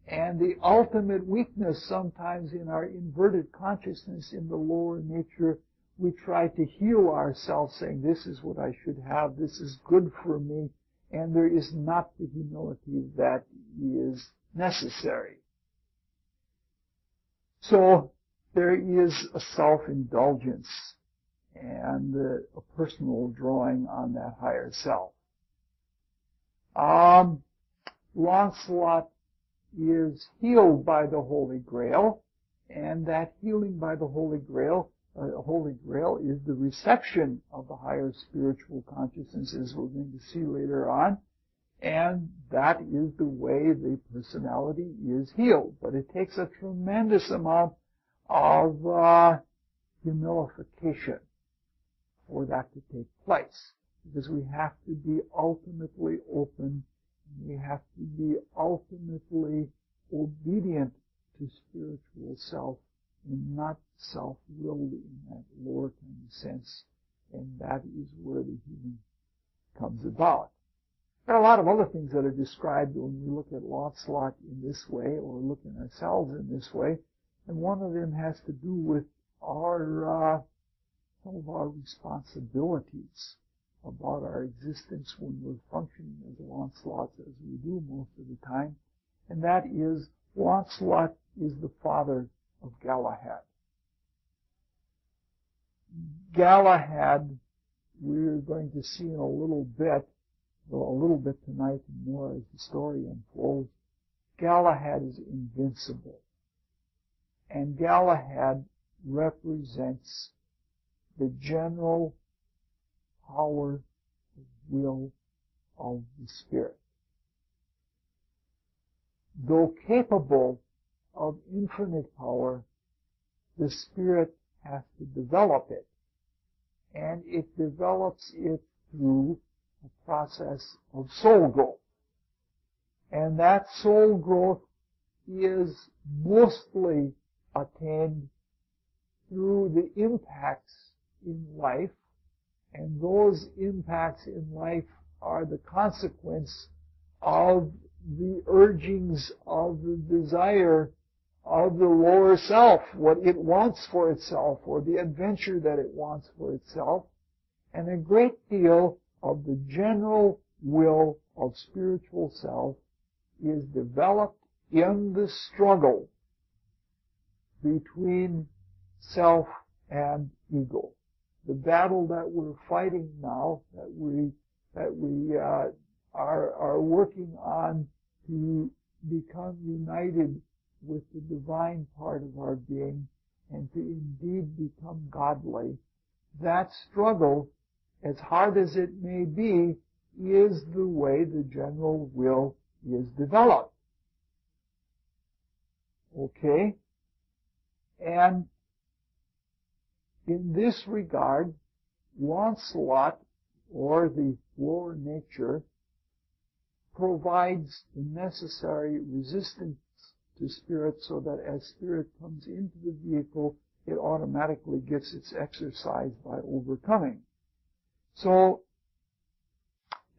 S1: And the ultimate weakness sometimes in our inverted consciousness in the lower nature, we try to heal ourselves saying, this is what I should have, this is good for me, and there is not the humility that is necessary. So there is a self-indulgence and a personal drawing on that higher self. Lancelot is healed by the Holy Grail, and that healing by the Holy Grail is the reception of the higher spiritual consciousness, as we're going to see later on, and that is the way the personality is healed. But it takes a tremendous amount of humilification for that to take place, because we have to be ultimately open, and we have to be ultimately obedient to spiritual self and not self-willed in that lower kind of sense, and that is where the healing comes about. There are a lot of other things that are described when we look at Lancelot in this way, or look at ourselves in this way. And one of them has to do with our some of our responsibilities about our existence when we're functioning as Lancelot, as we do most of the time. And that is, Lancelot is the father of Galahad. Galahad, we're going to see in a little bit tonight and more as the story unfolds. Galahad is invincible. And Galahad represents the general power, will of the Spirit. Though capable of infinite power, the Spirit has to develop it. And it develops it through a process of soul growth. And that soul growth is mostly attained through the impacts in life, and those impacts in life are the consequence of the urgings of the desire of the lower self, what it wants for itself, or the adventure that it wants for itself, and a great deal of the general will of spiritual self is developed in the struggle between self and ego. The battle that we're fighting now, that we are working on to become united with the divine part of our being and to indeed become godly, that struggle, as hard as it may be, is the way the general will is developed. Okay? And in this regard, Lancelot, or the lower nature, provides the necessary resistance to spirit so that as spirit comes into the vehicle, it automatically gets its exercise by overcoming. So,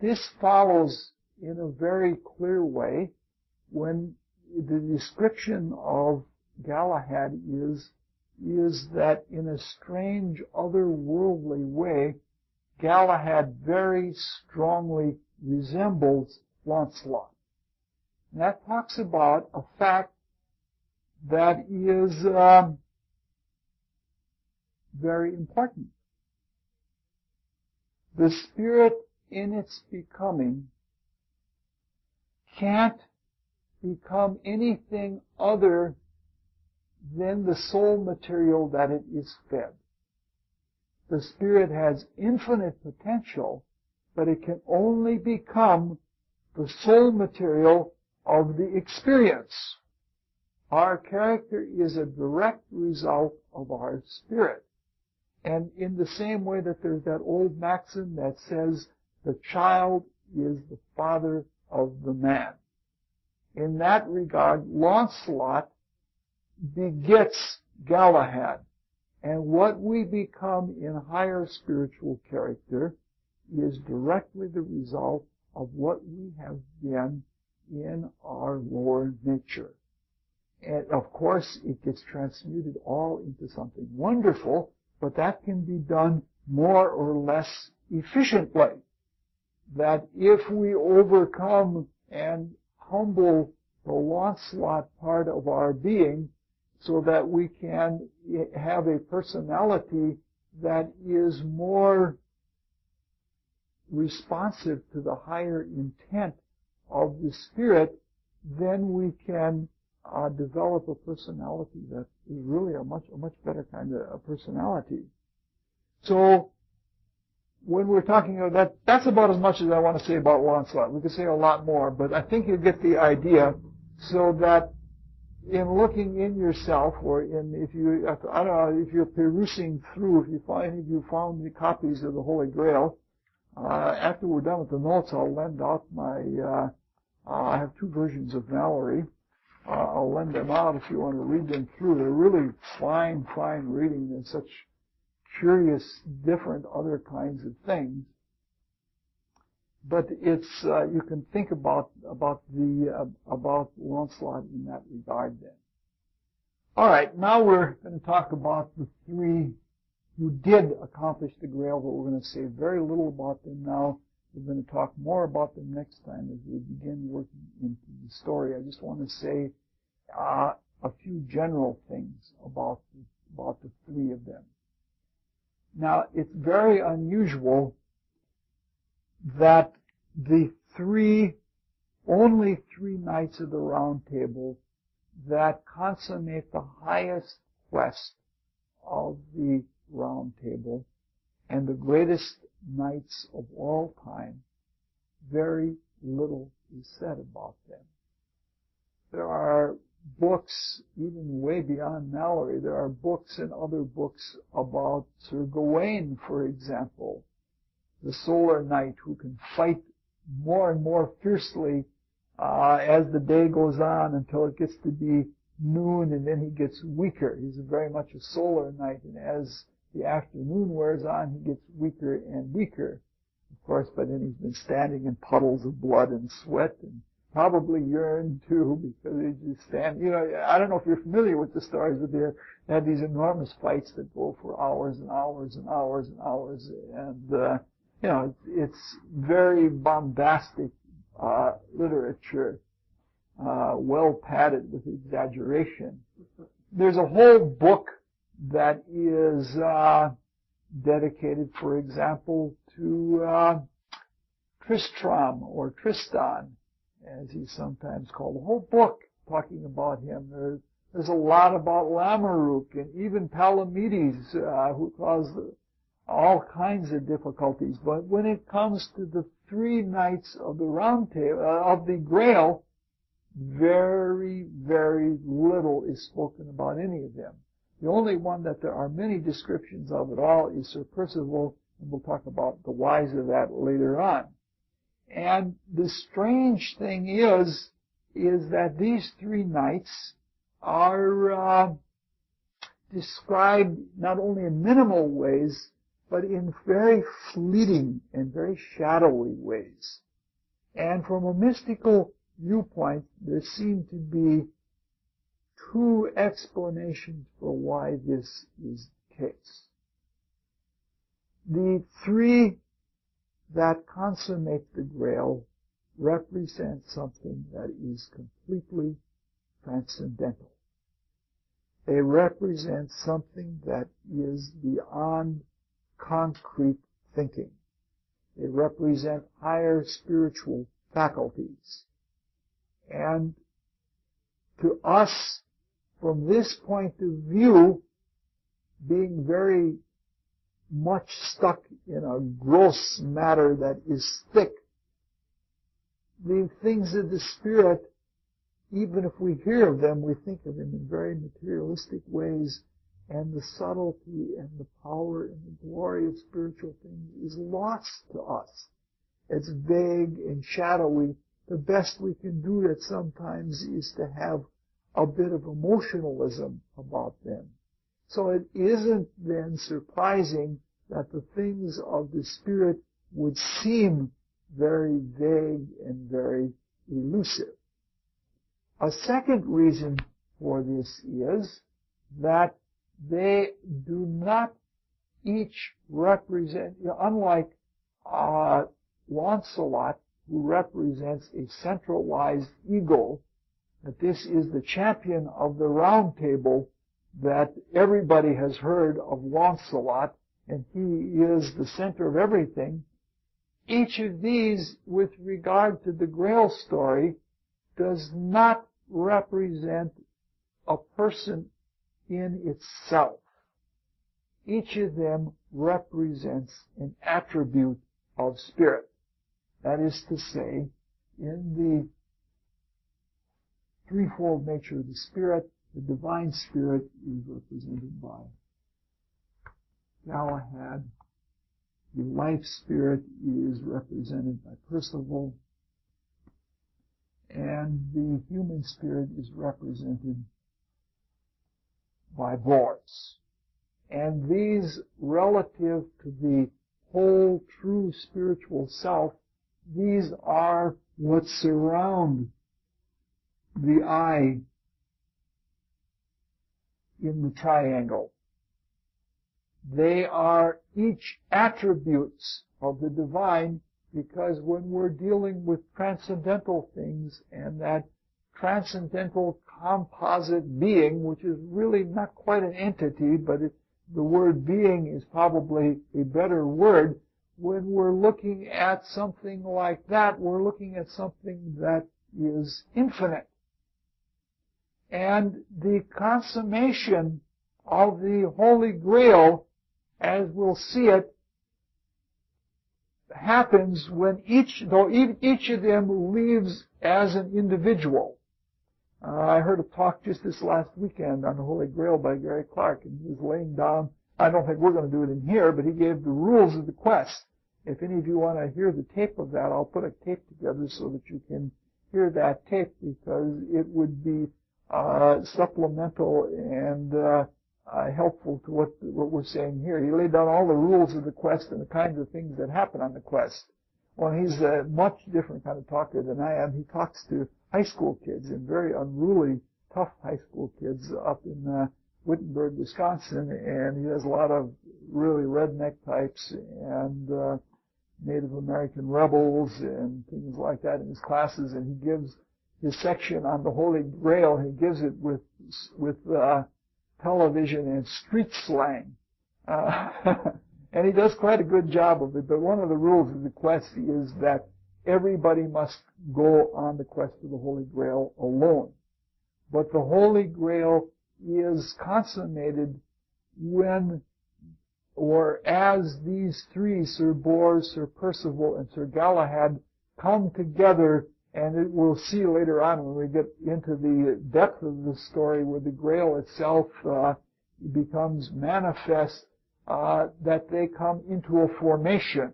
S1: this follows in a very clear way when the description of Galahad is that in a strange, otherworldly way, Galahad very strongly resembles Lancelot. And that talks about a fact that is very important. The spirit in its becoming can't become anything other than the soul material that it is fed. The spirit has infinite potential, but it can only become the soul material of the experience. Our character is a direct result of our spirit. And in the same way that there's that old maxim that says, the child is the father of the man. In that regard, Lancelot begets Galahad. And what we become in higher spiritual character is directly the result of what we have been in our lower nature. And of course, it gets transmuted all into something wonderful, but that can be done more or less efficiently. That if we overcome and humble the Lancelot part of our being, so that we can have a personality that is more responsive to the higher intent of the Spirit, then we can develop a personality that is really a much better kind of a personality. So, when we're talking about that, that's about as much as I want to say about Lancelot. We could say a lot more, but I think you get the idea, so that in looking in yourself, or if you're perusing through, if you found the copies of the Holy Grail, after we're done with the notes, I'll lend out I have two versions of Mallory. I'll lend them out if you want to read them through. They're really fine reading, and such curious, different other kinds of things. But it's you can think about Lancelot in that regard. Then, All right, now we're going to talk about the three who did accomplish the Grail, but we're going to say very little about them now. We're going to talk more about them next time as we begin working into the story. I just want to say a few general things about the three of them. Now, it's very unusual that the only three knights of the Round Table that consummate the highest quest of the Round Table and the greatest knights of all time, very little is said about them. There are books, even way beyond Mallory, there are books and other books about Sir Gawain, for example, the Solar Knight who can fight more and more fiercely as the day goes on until it gets to be noon, and then he gets weaker. He's very much a Solar Knight, and as the afternoon wears on, he gets weaker and weaker. Of course, by then he's been standing in puddles of blood and sweat and probably urine too, because he just stand. I don't know if you're familiar with the stories, but they had these enormous fights that go for hours and hours and hours and hours, and it's very bombastic literature, well padded with exaggeration. There's a whole book that is dedicated, for example, to Tristram or Tristan, as he's sometimes called. A whole book talking about him. There's a lot about Lamoureux and even Palamedes, who caused all kinds of difficulties. But when it comes to the three knights of the Round Table, of the Grail, very, very little is spoken about any of them. The only one that there are many descriptions of at all is Sir Percival, and we'll talk about the whys of that later on. And the strange thing is that these three knights are described not only in minimal ways, but in very fleeting and very shadowy ways. And from a mystical viewpoint, there seem to be two explanations for why this is the case. The three that consummate the Grail represent something that is completely transcendental. They represent something that is beyond concrete thinking. They represent higher spiritual faculties. And to us, from this point of view, being very much stuck in a gross matter that is thick, the things of the Spirit, even if we hear of them, we think of them in very materialistic ways, and the subtlety and the power and the glory of spiritual things is lost to us. It's vague and shadowy. The best we can do it sometimes is to have a bit of emotionalism about them. So it isn't then surprising that the things of the Spirit would seem very vague and very elusive. A second reason for this is that they do not each represent, unlike Lancelot, who represents a centralized ego, that this is the champion of the Round Table, that everybody has heard of Lancelot, and he is the center of everything. Each of these, with regard to the Grail story, does not represent a person in itself. Each of them represents an attribute of Spirit. That is to say, in the threefold nature of the Spirit, the Divine Spirit is represented by Galahad. The Life Spirit is represented by Percival. And the Human Spirit is represented by Boris. And these, relative to the whole true spiritual self, these are what surround the I in the triangle. They are each attributes of the divine, because when we're dealing with transcendental things and that transcendental composite being, which is really not quite an entity, but the word being is probably a better word. When we're looking at something like that, we're looking at something that is infinite. And the consummation of the Holy Grail, as we'll see it, happens when each of them leaves as an individual. I heard a talk just this last weekend on the Holy Grail by Gary Clark, and he was laying down, I don't think we're going to do it in here, but he gave the rules of the quest. If any of you want to hear the tape of that, I'll put a tape together so that you can hear that tape, because it would be supplemental and helpful to what we're saying here. He laid down all the rules of the quest and the kinds of things that happen on the quest. Well, he's a much different kind of talker than I am. He talks to high school kids, and very unruly, tough high school kids up in Wittenberg, Wisconsin, and he has a lot of really redneck types and Native American rebels and things like that in his classes, and he gives his section on the Holy Grail, he gives it with television and street slang. And he does quite a good job of it, but one of the rules of the quest is that everybody must go on the quest of the Holy Grail alone. But the Holy Grail is consummated when, or as these three, Sir Bors, Sir Percival, and Sir Galahad, come together, and we'll see later on when we get into the depth of the story where the Grail itself becomes manifest, that they come into a formation.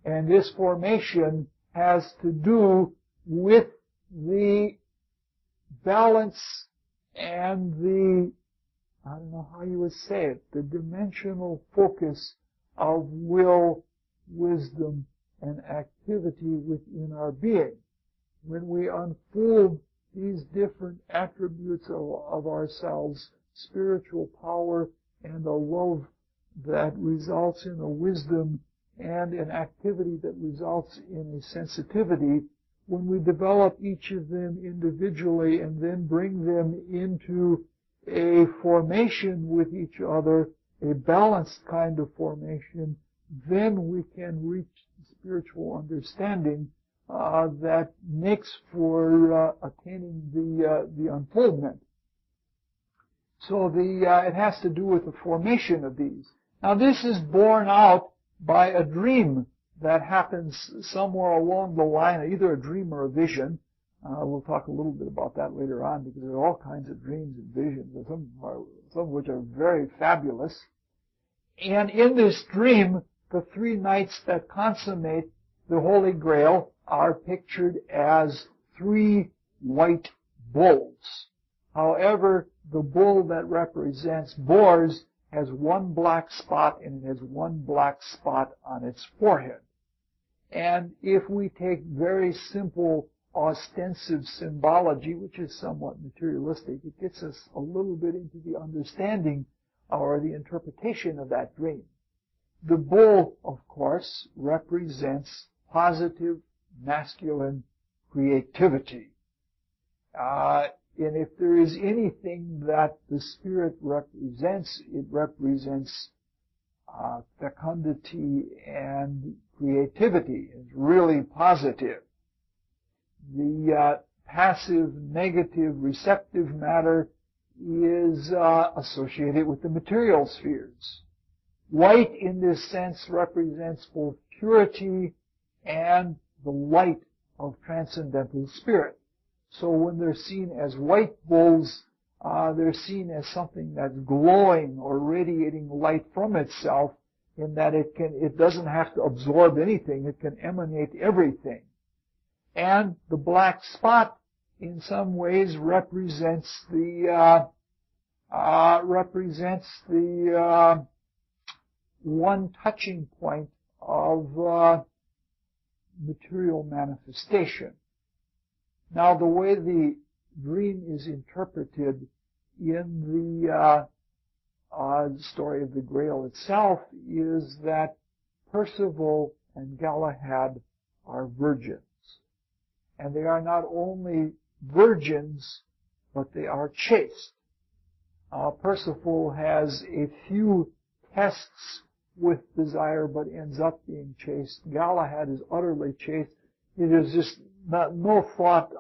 S1: And this formation has to do with the balance and the, I don't know how you would say it, the dimensional focus of will, wisdom, and activity within our being. When we unfold these different attributes of ourselves, spiritual power and a love that results in a wisdom and an activity that results in a sensitivity, when we develop each of them individually and then bring them into a formation with each other, a balanced kind of formation, then we can reach spiritual understanding that makes for attaining the unfoldment. So it has to do with the formation of these. Now this is borne out by a dream that happens somewhere along the line, either a dream or a vision. We'll talk a little bit about that later on, because there are all kinds of dreams and visions, and some of which are very fabulous. And in this dream, the three knights that consummate the Holy Grail are pictured as three white bulls. However, the bull that represents Bors has one black spot, and it has one black spot on its forehead. And if we take very simple ostensive symbology, which is somewhat materialistic, it gets us a little bit into the understanding or the interpretation of that dream. The bull, of course, represents positive, masculine creativity. And if there is anything that the spirit represents, it represents fecundity and creativity. It's really positive. The passive, negative, receptive matter is associated with the material spheres. White, in this sense, represents both purity and the light of transcendental spirit. So when they're seen as white bulls, they're seen as something that's glowing or radiating light from itself, in that it doesn't have to absorb anything, it can emanate everything. And the black spot, in some ways, represents the one touching point of material manifestation. Now, the way the dream is interpreted in the story of the Grail itself is that Percival and Galahad are virgins. And they are not only virgins, but they are chaste. Percival has a few tests with desire, but ends up being chaste. Galahad is utterly chaste. It is just no thought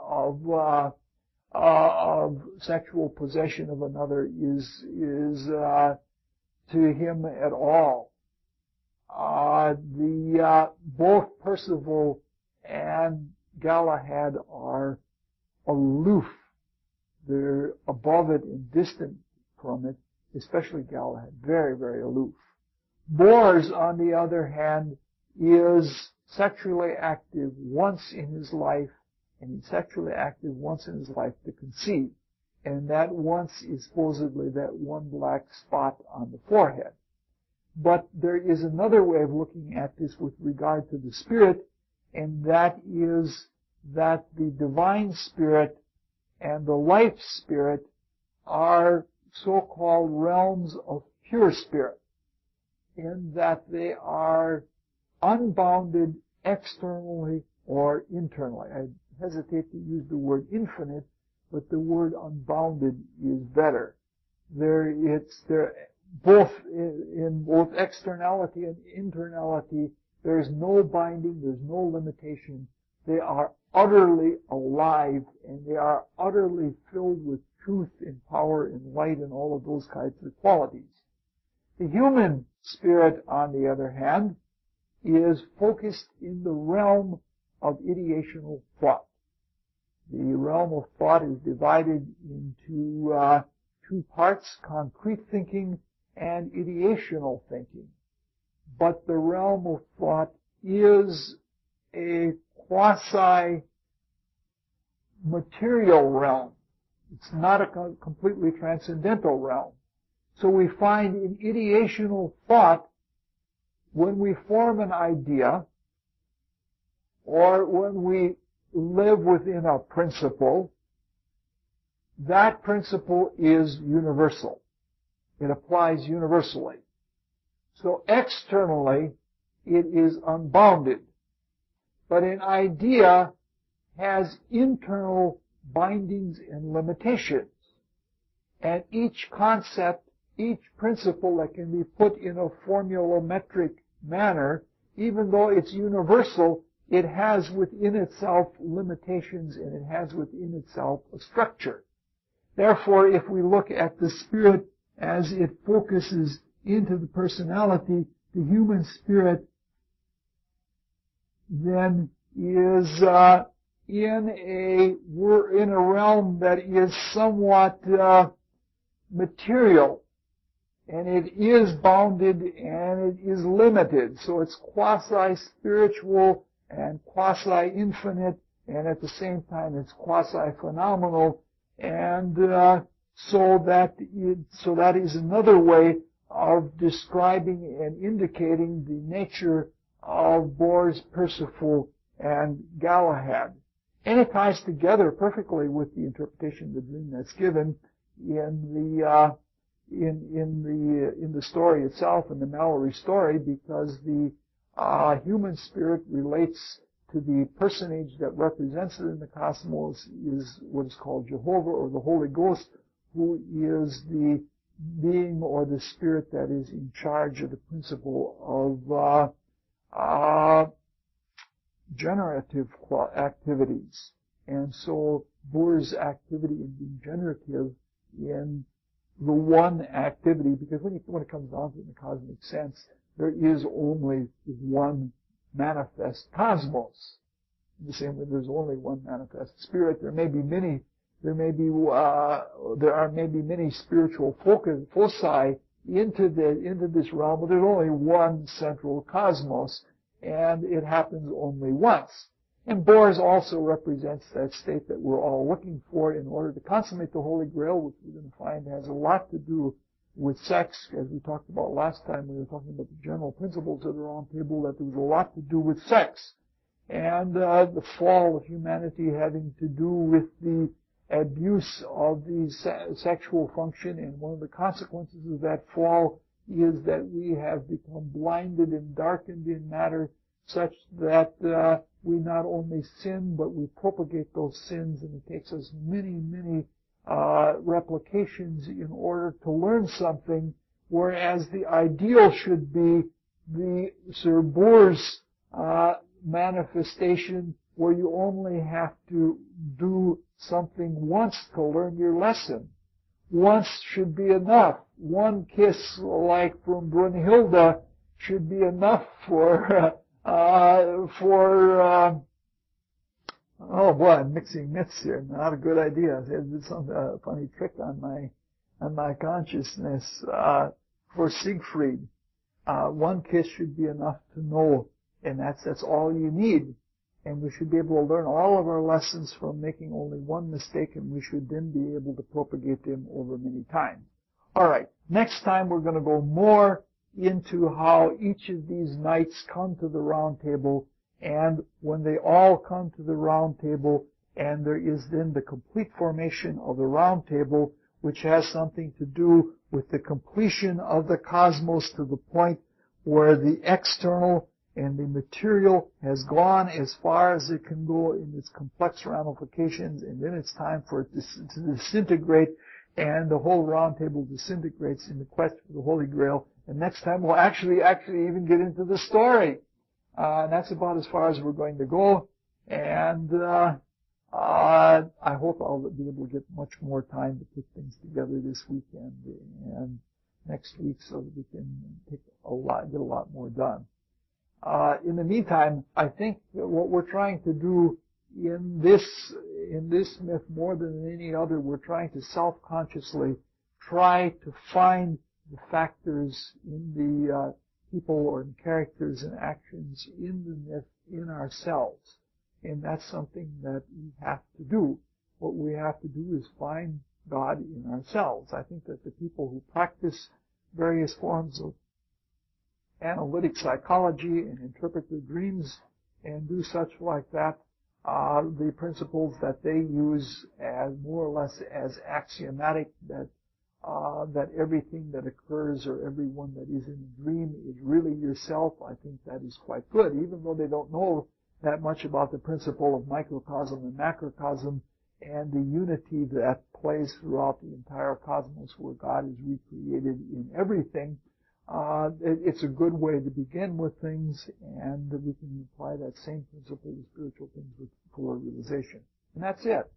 S1: of sexual possession of another is to him at all. Both Percival and Galahad are aloof. They're above it and distant from it, especially Galahad, very, very aloof. Bors, on the other hand, is sexually active once in his life, and he's sexually active once in his life to conceive. And that once is supposedly that one black spot on the forehead. But there is another way of looking at this with regard to the spirit, and that is that the divine spirit and the life spirit are so-called realms of pure spirit, in that they are unbounded externally or internally. I hesitate to use the word infinite, but the word unbounded is better. Both in both externality and internality, there is no binding, there's no limitation. They are utterly alive, and they are utterly filled with truth and power and light and all of those kinds of qualities. The human spirit, on the other hand, is focused in the realm of ideational thought. The realm of thought is divided into two parts, concrete thinking and ideational thinking. But the realm of thought is a quasi-material realm. It's not a completely transcendental realm. So we find in ideational thought, when we form an idea, or when we live within a principle, that principle is universal. It applies universally. So externally, it is unbounded. But an idea has internal bindings and limitations. And each concept, each principle that can be put in a formulametric manner, even though it's universal, it has within itself limitations and it has within itself a structure. Therefore, if we look at the spirit as it focuses into the personality, the human spirit then is in a realm that is somewhat material, and it is bounded and it is limited. So it's quasi-spiritual and quasi-infinite, and at the same time it's quasi-phenomenal, and so that is another way of describing and indicating the nature of Bors, Percival, and Galahad. And it ties together perfectly with the interpretation of the dream that's given in the story itself, in the Mallory story, because the human spirit relates to the personage that represents it in the cosmos is what is called Jehovah, or the Holy Ghost, who is the being or the spirit that is in charge of the principle of generative activities. And so Bohr's activity in being generative in the one activity, because when it comes down to it in the cosmic sense, there is only one manifest cosmos. In the same way, there's only one manifest spirit. There are maybe many spiritual foci into this realm, but there's only one central cosmos, and it happens only once. And Bors also represents that state that we're all looking for in order to consummate the Holy Grail, which we're going to find has a lot to do with sex. As we talked about last time, we were talking about the general principles of the round table, that there was a lot to do with sex. And the fall of humanity having to do with the abuse of the sexual function, and one of the consequences of that fall is that we have become blinded and darkened in matter such that we not only sin, but we propagate those sins, and it takes us many, many replications in order to learn something, whereas the ideal should be the Sir Boer's manifestation, where you only have to do something once to learn your lesson. Once should be enough. One kiss, like from Brunhilde, should be enough for oh boy, I'm mixing myths here. Not a good idea. It's some funny trick on my consciousness. For Siegfried, one kiss should be enough to know, and that's all you need. And we should be able to learn all of our lessons from making only one mistake, and we should then be able to propagate them over many times. All right. Next time we're going to go more into how each of these knights come to the round table, and when they all come to the round table, and there is then the complete formation of the round table, which has something to do with the completion of the cosmos to the point where the external and the material has gone as far as it can go in its complex ramifications, and then it's time for it to disintegrate, and the whole round table disintegrates in the quest for the Holy Grail. And next time we'll actually even get into the story. And that's about as far as we're going to go. And I hope I'll be able to get much more time to put things together this weekend and next week, so that we can get a lot more done. In the meantime, I think that what we're trying to do in this myth more than any other, we're trying to self-consciously try to find the factors in the people or in characters and actions in the myth in ourselves. And that's something that we have to do. What we have to do is find God in ourselves. I think that the people who practice various forms of analytic psychology and interpret their dreams and do such like that, the principles that they use as more or less as axiomatic, that everything that occurs or everyone that is in a dream is really yourself, I think that is quite good, even though they don't know that much about the principle of microcosm and macrocosm and the unity that plays throughout the entire cosmos, where God is recreated in everything. It's a good way to begin with things, and we can apply that same principle to spiritual things with fuller realization. And that's it.